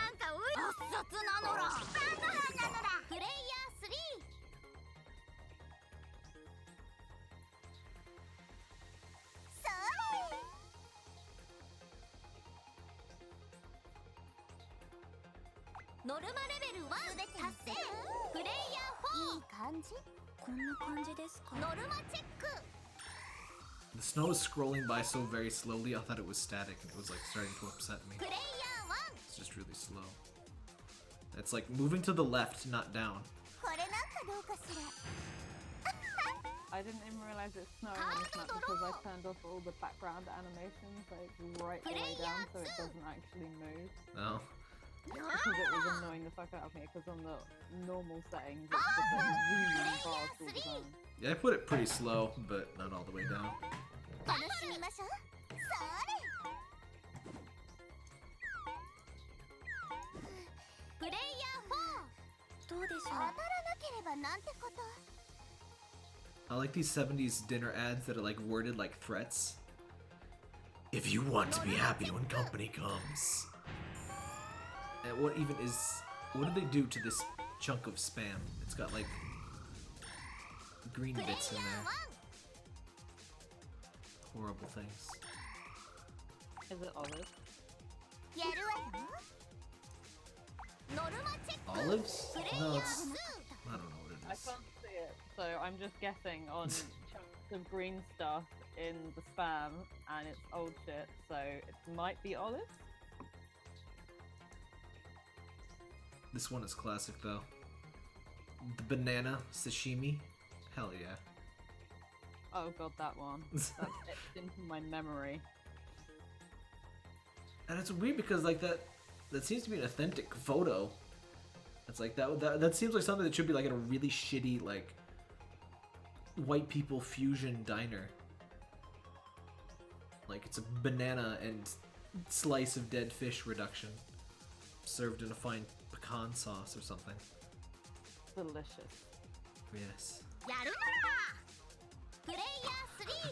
The snow is scrolling by so very slowly, I thought it was static and it was like starting to upset me. It's just really slow. It's like moving to the left, not down. I didn't even realize it's snowing on this map because I turned off all the background animations like right the way down so it doesn't actually move. No. Because it was annoying the fuck out of me because on the normal settings it's just like really fast all the time. Yeah, I put it pretty slow, but not all the way down. I like these 70s dinner ads that are like worded like threats. If you want to be happy when company comes. And what did they do to this chunk of spam? It's got like green bits in there. Horrible things. Is it olive? Olives? No, it's... I don't know what it I is. can't see it, so I'm just guessing on chunks of green stuff in the spam, and it's old shit, so it might be olive. This one is classic though. The banana sashimi? Hell yeah. Oh god, that one. That's etched into my memory. And it's weird because like that seems to be an authentic photo. It's like that seems like something that should be like at a really shitty like white people fusion diner. Like it's a banana and slice of dead fish reduction served in a fine pecan sauce or something. Delicious. Yes.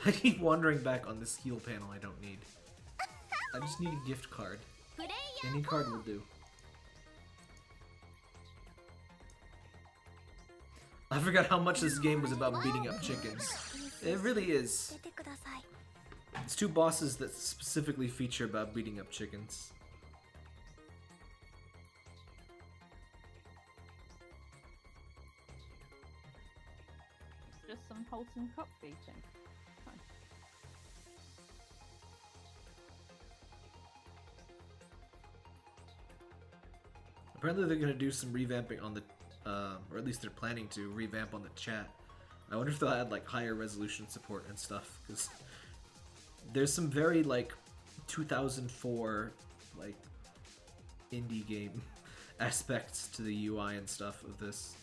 I keep wandering back on this heal panel I don't need. I just need a gift card. Any card will do. I forgot how much this game was about beating up chickens. It really is. It's two bosses that specifically feature about beating up chickens. Just some wholesome cock beating. Fine. Apparently they're gonna do some revamping on the, or at least they're planning to revamp on the chat. I wonder if they'll add like higher resolution support and stuff, because there's some very like 2004 like indie game aspects to the UI and stuff of this.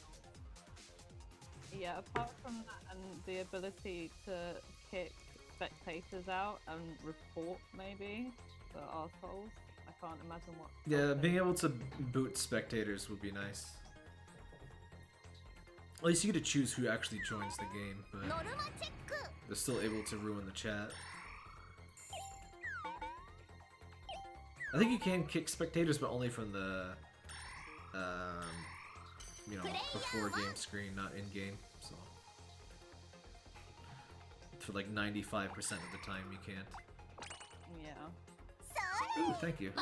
Yeah, apart from that and the ability to kick spectators out and report maybe the arseholes, I can't imagine what... Yeah, being able to boot spectators would be nice. At least you get to choose who actually joins the game, but they're still able to ruin the chat. I think you can kick spectators, but only from the, you know, before game screen, not in game. So for like 95% of the time, you can't. Yeah. Ooh, thank you.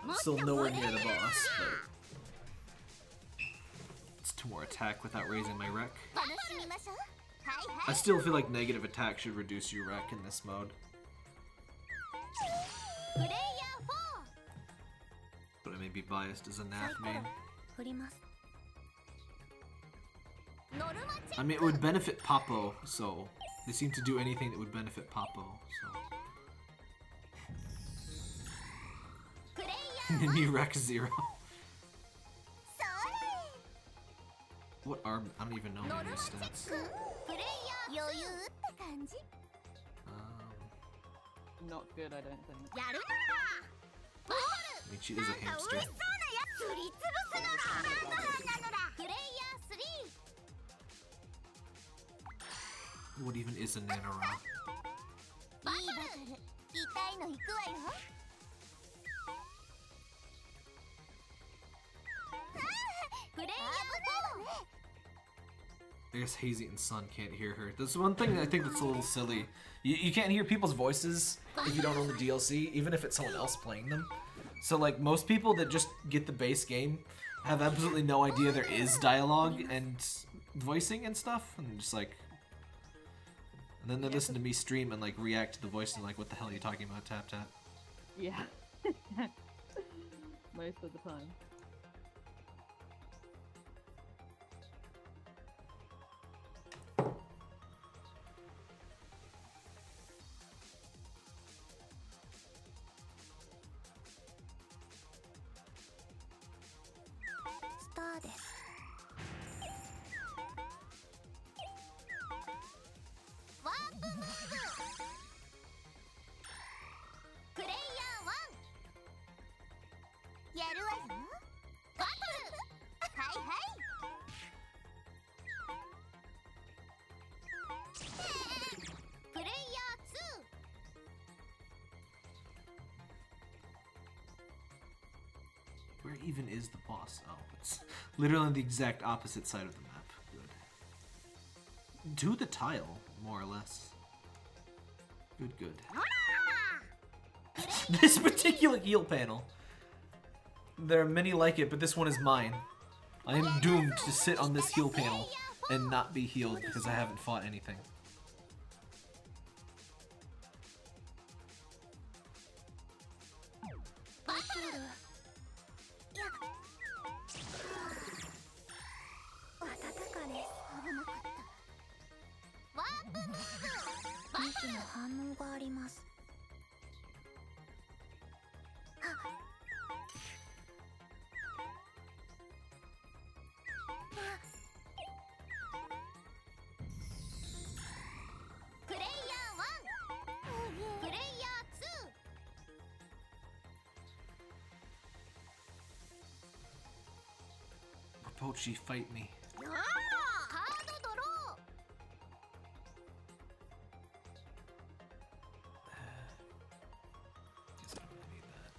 I'm still nowhere near the boss, but it's 2 more attack without raising my rec. I still feel like negative attack should reduce your rec in this mode. But I may be biased as a NAF main. I mean, it would benefit Papo, so they seem to do anything that would benefit Papo, so. New rec 0. What are... I don't even know my new stats. Not good, I don't think. I mean, she is a hamster. What even is a Nanora? I guess Hazy and Sun can't hear her. That's one thing I think that's a little silly. You can't hear people's voices if you don't own the DLC, even if it's someone else playing them. So like most people that just get the base game have absolutely no idea there is dialogue and voicing and stuff, and just like, and then they listen to me stream and like react to the voice and like, what the hell are you talking about? Tap tap. Yeah. Most of the time. Where even is the boss? Oh, it's literally on the exact opposite side of the map. Good. To the tile, more or less. Good, good. This particular heal panel. There are many like it, but this one is mine. I am doomed to sit on this heal panel and not be healed because I haven't fought anything. Pochi, fight me. Guess I don't really need that.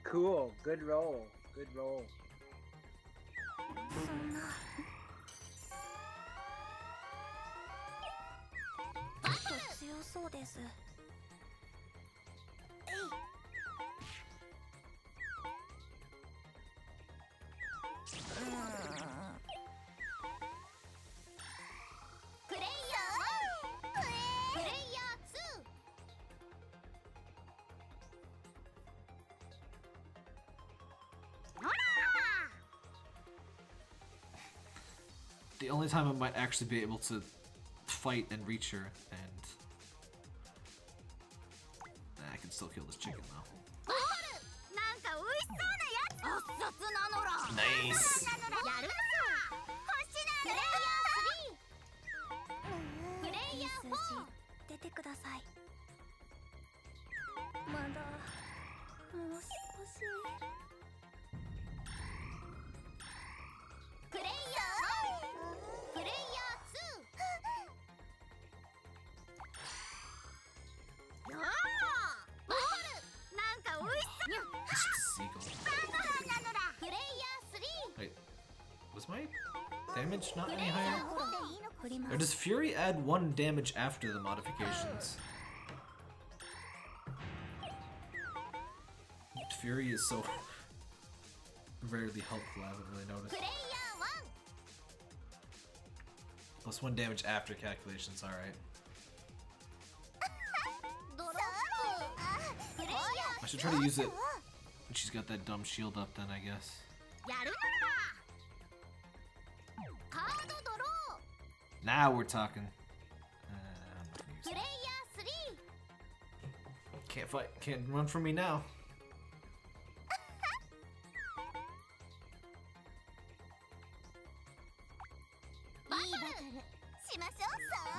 Cool. Good roll. Good roll. The only time I might actually be able to fight and reach her, and I can still kill this chicken though. Nice. Wait, was my damage not any higher? Or does Fury add 1 damage after the modifications? Fury is so rarely helpful, I haven't really noticed. Plus 1 damage after calculations, alright. I should try to use it when she's got that dumb shield up then, I guess. Now we're talking. I'm not gonna use that. Can't fight, can't run from me now.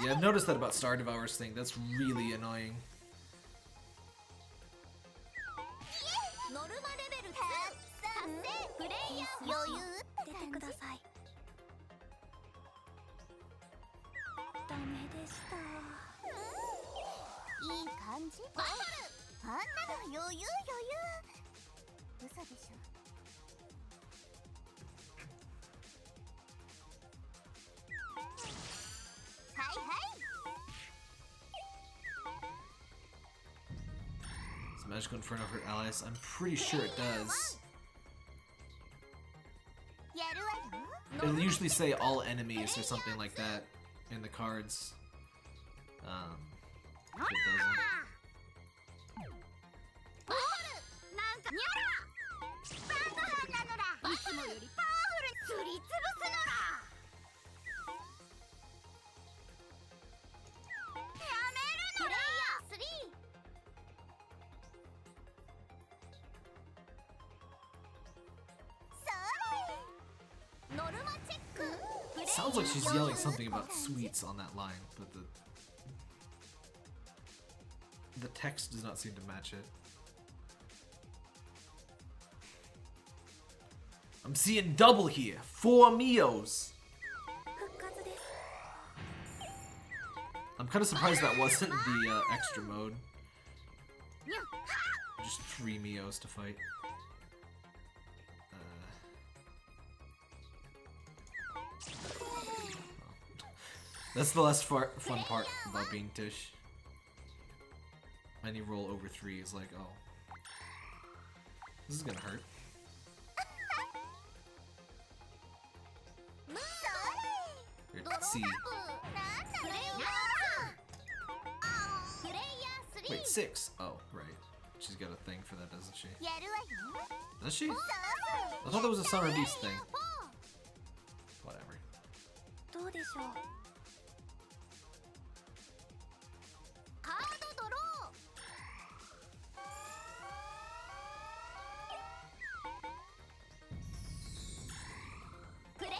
Yeah, I've noticed that about Star Devour's thing. That's really annoying. 余裕って感じ。ダメでした。いい感じ。バトル。あんなの余裕。嘘でしょ。はいはい。Does Magical Inferno hurt allies? I'm pretty sure it does. やるわよ。 It'll usually say all enemies or something like that in the cards. If it doesn't. バトル。なんかにゃら。バンドハンなのら。いつもよりパワフルにすりつぶすのら。やめるのら。プレイヤー3。それ。ノルマチェック。 Sounds like she's yelling something about sweets on that line, but the text does not seem to match it. I'm seeing double here. 4 Mios. I'm kind of surprised that wasn't the extra mode. Just 3 Mios to fight. That's the less fun part about being Tish. Any roll over 3 is like, oh, this is gonna hurt. C. Wait, 6. Oh, right. She's got a thing for that, doesn't she? Does she? I thought that was a Summer Beast thing. Whatever. どうでしょう。カードドロー。プレイヤー1。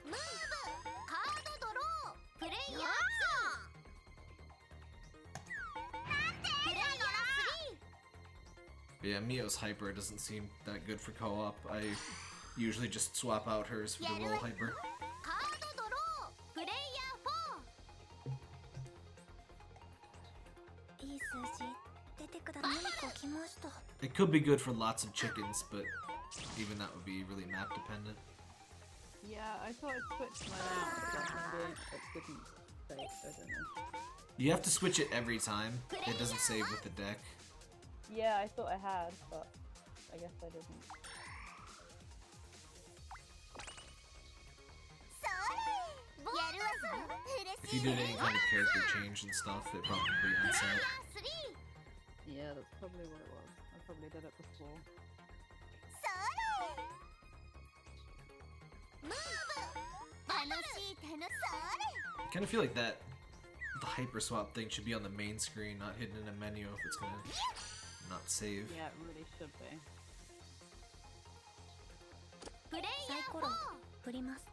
ムーブ。カードドロー。プレイヤー2。なんで。プレイヤー3。 Yeah, Mio's hyper doesn't seem that good for co-op. I usually just swap out hers for the roll hyper. カードドロー。プレイヤー4。いい数字出てください。何か来ました。 It could be good for lots of chickens, but even that would be really map dependent. Yeah, I thought I'd switch my out, but maybe it didn't save, I don't know. You have to switch it every time. It doesn't save with the deck. Yeah, I thought I had, but I guess I didn't. If you did any kind of character change and stuff, it probably unset. Yeah, that's probably what it was. I probably did it before. I kind of feel like that the hyper swap thing should be on the main screen, not hidden in a menu if it's gonna not save. Yeah, it really should be. プレイヤー4。振ります。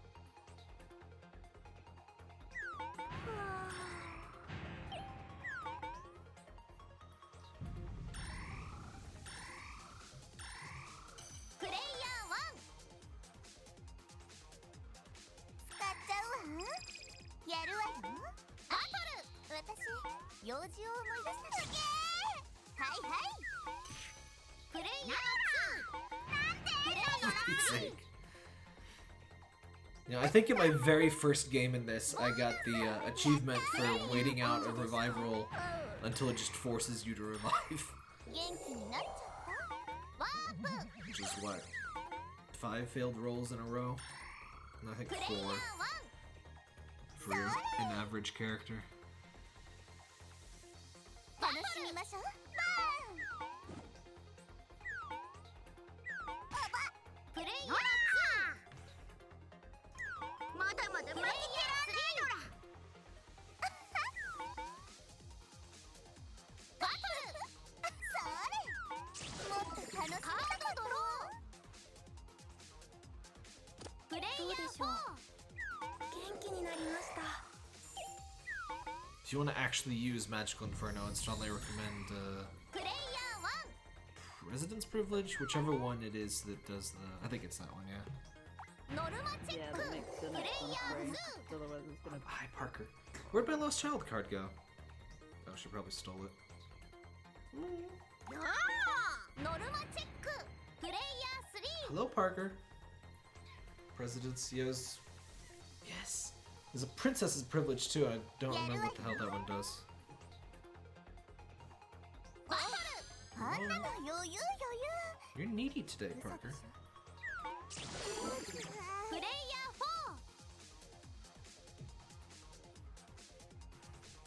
プレイヤー1。使っちゃうわ。やるわよ。バトル。私、用事を思い出しただけ。はいはい。プレイヤー2。なんで。プレイヤー For Pete's sake. You know, I think in my very first game in this, I got the achievement for waiting out a revive roll until it just forces you to revive. 元気になっちゃったワープ。 Which is what? 5 failed rolls in a row? And I think プレイヤー 4 for an average character. 1。楽しみましょう。プレイヤー2。まだまだ負けてらんねえのら。バトル。それ。もっと楽しみたかった。カードドロー。プレイヤー4。元気になりました。you want to actually use Magical Inferno, I'd strongly recommend プレイヤー1 Residence Privilege, whichever one it is that does the. I think it's that one, yeah. ノルマチェ Yeah, ック that makes the プレイ next ヤ one ー free. 2 Otherwise, it's gonna. Hi, Parker. Where'd my Lost Child card go? Oh, she probably stole it. ノルマチェックプレイヤー Hello, Parker. Presidencia's. Yes. There's a Princess's Privilege too. I don't remember what the hell that one does. 3バトルあんなの余裕 You're needy today, Parker. プレイヤー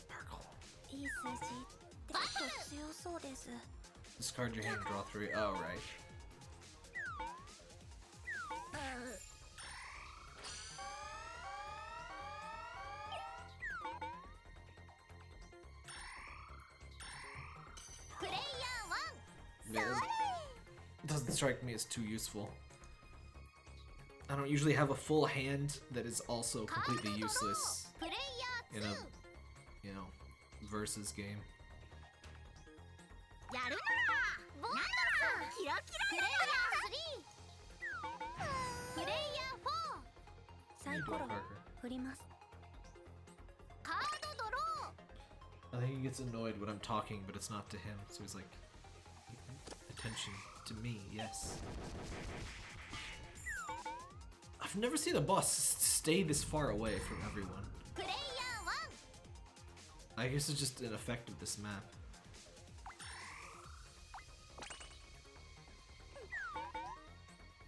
Parker. 4いい数字でも強そうです Discard your hand, draw 3. Oh, right. プレイヤー Yeah, it doesn't strike me as too useful. I don't usually have a full hand that is also 1 カー completely ドドロ useless ープレイヤ in ー a, 2 versus game. やるならボーナスキラキラプレイヤー3プレイヤー 4 サイコロ Parker. 振りますカードドロ I think he gets annoyed when I'm talking, but it's not to him, so he's like, attention to me, yes. I've never seen a boss stay this far away from everyone. ープレイヤー I guess it's just an effect of this map.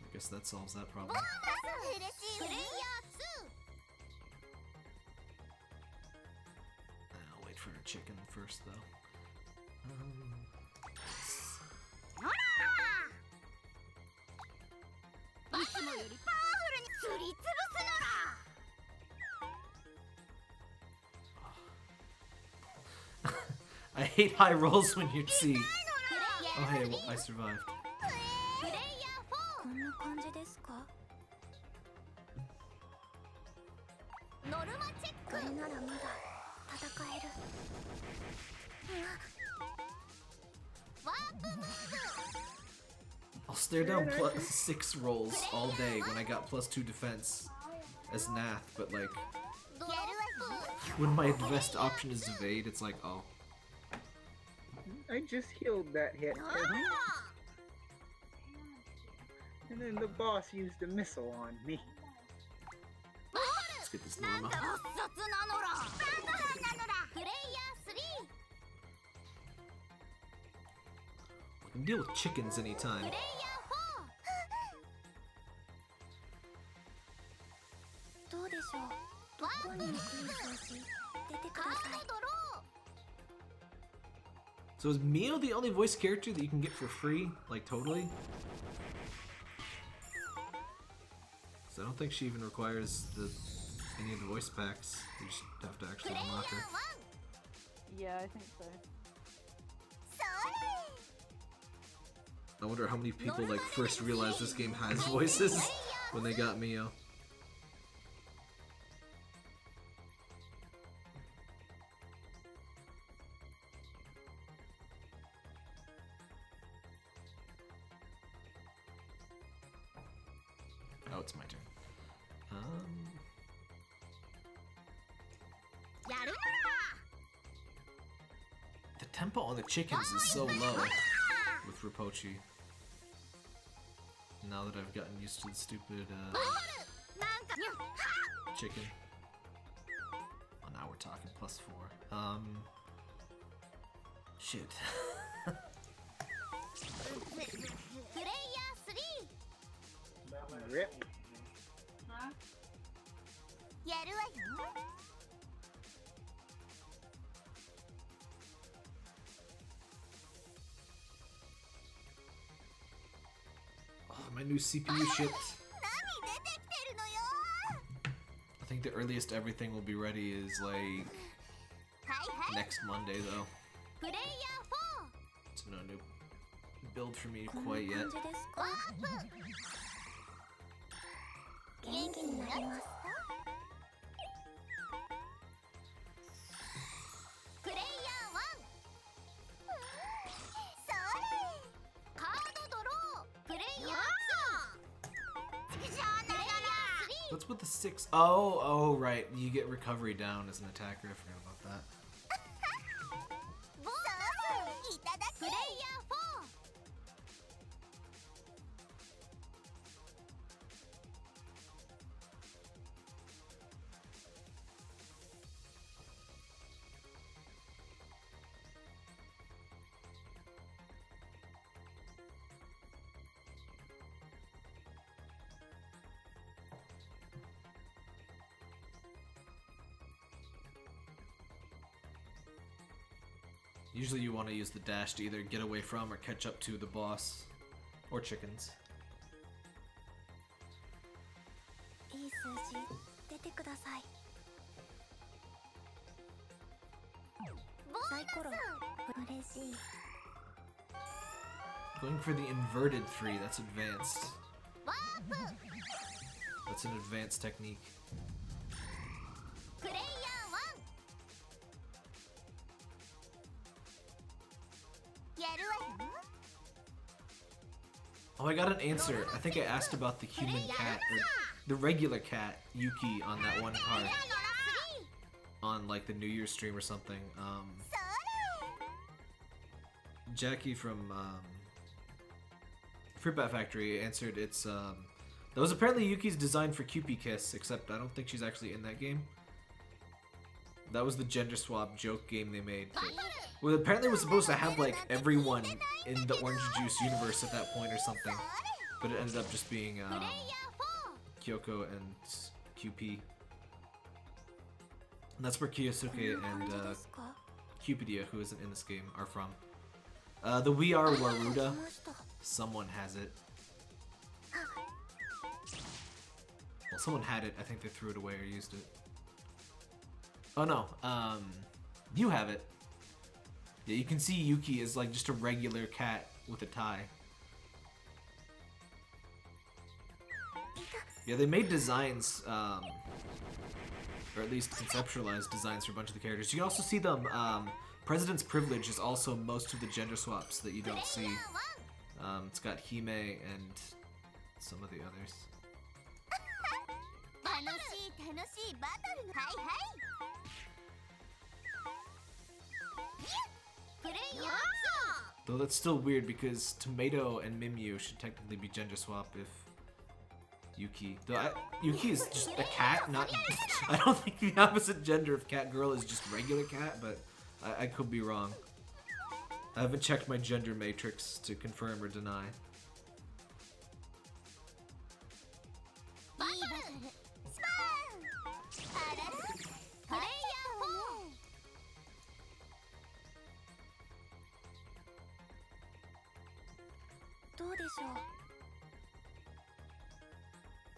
I guess that solves that 1 problem. ボーナス嬉しいプレイヤー I'll wait for her chicken first, though. 2ほらいつもよりパワフルにすりつぶすなら I hate high rolls when you see. プレイ Oh ヤー hey, 3 well, I survived. プレイヤー 4 こんな感じですかノルマチェックこれならまだ戦えるワープムー I'll stare down +6 rolls all day when I got +2 defense as Nath, but like ブやるわよ when my best option is evade, it's like, oh, I just healed that hit, and then the boss used a missile on me. let's get this なん Norma. だ必殺なのらバトラーなのらプレイヤー I can deal with chickens 3 プ anytime. レイヤー 4どうでしょうどこにいい数字出てください So is Mio the only voice character that you can get for free? Like, totally? So I don't think she even requires any of the voice packs. You just have to actually unlock her. Yeah, I think so. I wonder how many people like first realized this game has voices when they got Mio. Oh, it's my turn. The tempo on the chickens is so low with Ripochi. Now that I've gotten used to the stupid chicken. Oh, now we're talking +4. Shit. プレイヤー Rip. 3やるわよ Oh, my new CPU shipped. 何出てきてるのよ I think the earliest everything will be ready is like はいはい next Monday though. プレイヤー So no new build for me 4こんな quite 感 yet. じですかワープ元気になりますか What's with the 6? Oh, right. You get recovery down as an attacker. I forgot about that. そういただきプレイヤー4 Usually you want to use the dash to either get away from or catch up to the boss or chickens. いい数字出てくださいサイコロ嬉しい Going for the inverted 3, that's advanced. That's an advanced technique. プレイヤー1やるわよ Oh, I got an answer. I think I asked about the human cat, or the regular cat, Yuki, on that one card. On like the New Year's stream or something. Jackie from Fruit Bat Factory answered it's that was apparently Yuki's design for Cupid Kiss, except I don't think she's actually in that game. That was the gender swap joke game they made. Well, apparently it was supposed to have like everyone in the Orange Juice universe at that point or something, but it ended up just being Kyoko and QP. And that's where Kiyosuke and Cupidia, who isn't in this game, are from. The We Are Waruda, someone has it. Well, someone had it. I think they threw it away or used it. Oh no, you have it. Yeah, you can see Yuki is like just a regular cat with a tie. Yeah, they made designs, or at least conceptualized designs for a bunch of the characters. You can also see them, President's Privilege is also most of the gender swaps that you don't see. It's got Hime and some of the others. 楽しい楽しいバトルのはいはいプレイヤー Though that's still weird because Tomato and Mimyu should technically be gender swap if Yuki. Though Yuki is just a cat, not. I don't think the opposite gender of cat girl is just regular cat, but I could be wrong. I haven't checked my gender matrix to confirm or deny. いいバトルスパーンあららプレイヤー4どうでしょう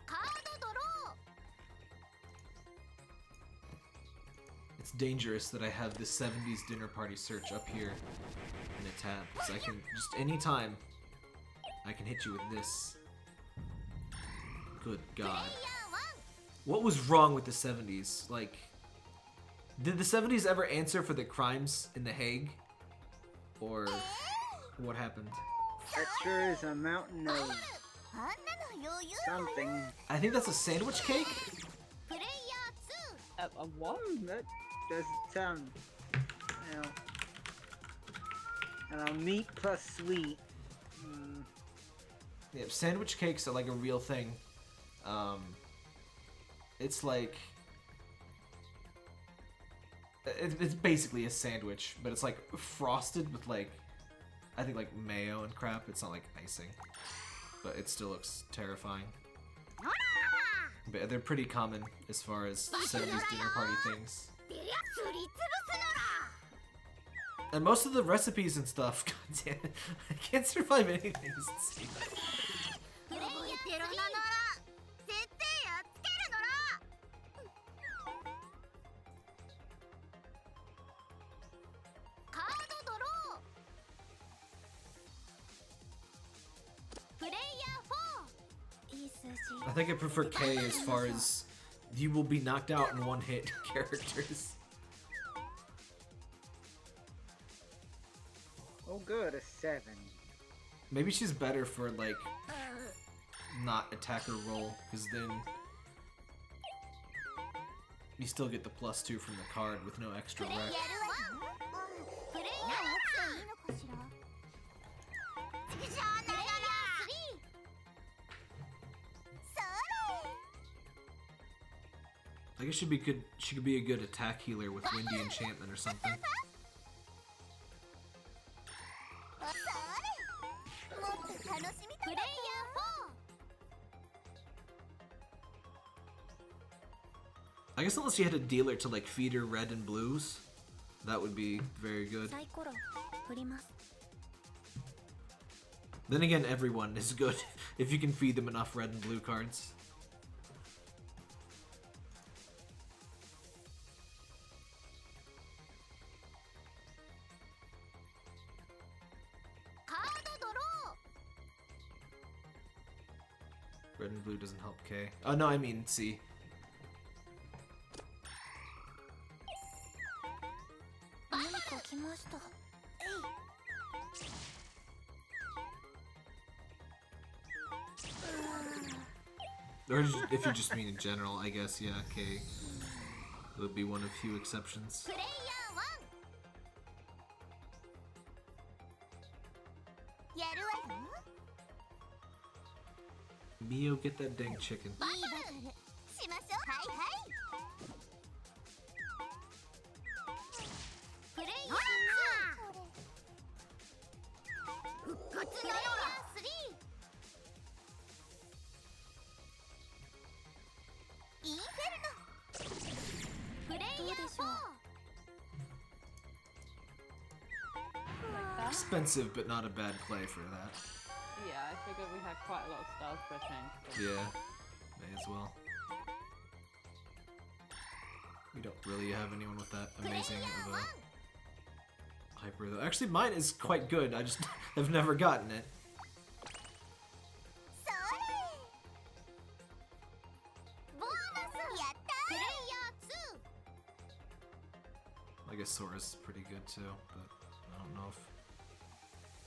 カードドロ It's dangerous that I have this 70s dinner party search up here in a tab, because I can just anytime I can hit you with this. Good ー God. プレイヤー What was wrong with the 70s? Like, did the 70s ever answer for the crimes in The Hague? Or what happened? That sure is a mountain of 1あんなの余裕 something. I think that's a sandwich cake? プレイヤー A what? That doesn't sound, you know, meat plus sweet. Yeah, sandwich cakes are like a real thing. It's like... It's basically a sandwich, but it's like frosted with like, I think like mayo and crap. It's not like icing, but it still looks terrifying. But they're pretty common as far as 70s dinner party things. 2てりゃすりつぶすなら And most of the recipes and stuff, god damn it, I can't survive anything this season. プレイヤー3なら絶対やっつけるのらカードドロープレイヤー4いい数字 I think I prefer K as far as you will be knocked out in one hit characters. Oh, good, a 7. Maybe she's better for like not attacker role, because then You still get the +2 from the card with no extra rec. 'guess she'd be good. She could be a good attack healer with Windy Enchantment or something. I guess unless you had a dealer to like feed her red and blues, that would be very good. Then again, everyone is good if you can feed them enough red and blue cards. Red and blue doesn't help K. Oh no, I mean C. Or if you just mean in general, I guess, yeah, K would be one of few exceptions. Mio, get that dang chicken. Expensive, but not a bad play for that. Yeah, I figured we had quite a lot of stars for a change. Yeah, may as well. We don't really have anyone with that amazing of a hyper though. Actually, mine is quite good. I just have never gotten it. I guess Sora's pretty good too, but I don't know if...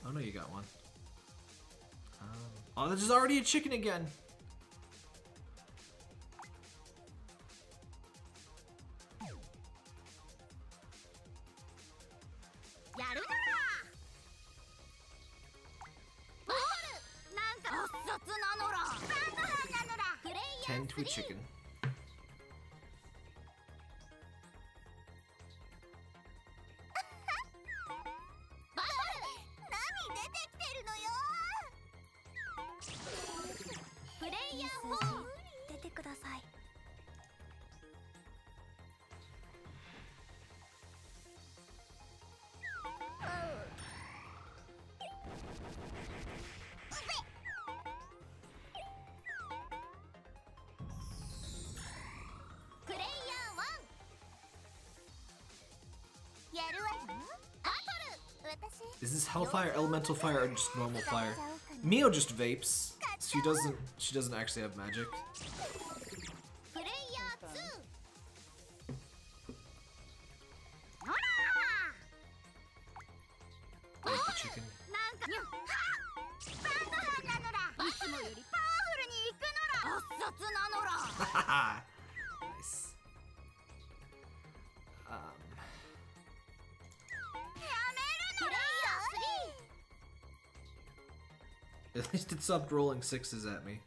Oh no, you got one. Oh, this is already a chicken again! Tend to a chicken. Is this Hellfire, Elemental Fire, or just normal fire? Mio just vapes. She doesn't actually have magic. Like the chicken. Nice. At least it stopped rolling 6s at me.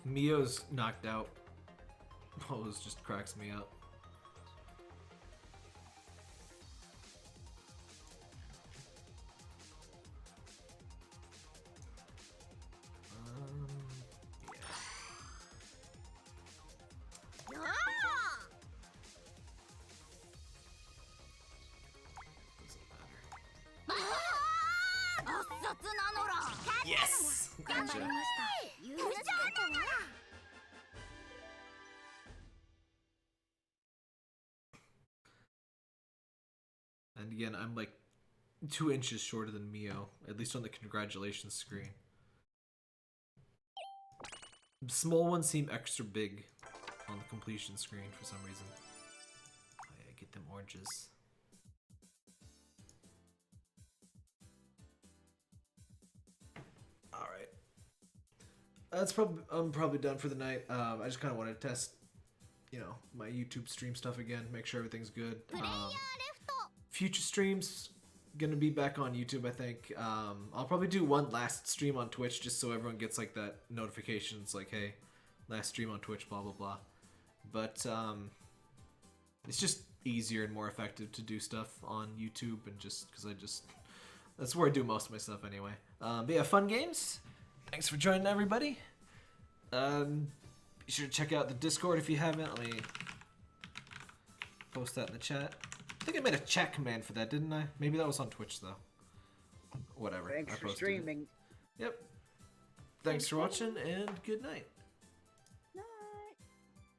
Mio's knocked out. Pose just cracks me up. Yes! Gotcha. And again, I'm like 2 inches shorter than Mio, at least on the congratulations screen. Small ones seem extra big on the completion screen for some reason. Oh yeah, get them oranges. Alright. I'm probably done for the night. I just kind of wanted to test, you know, my YouTube stream stuff again, make sure everything's good. Future streams gonna be back on YouTube, I think. I'll probably do one last stream on Twitch just so everyone gets like that notifications like, hey, last stream on Twitch, blah blah blah. But it's just easier and more effective to do stuff on YouTube, and just because that's where I do most of my stuff anyway. But yeah, fun games. Thanks for joining, everybody. Be sure to check out the Discord if you haven't. Let me post that in the chat. I think I made a chat command for that, didn't I? Maybe that was on Twitch, though. Whatever. Thanks for streaming. Yep. Thanks for watching, and good night.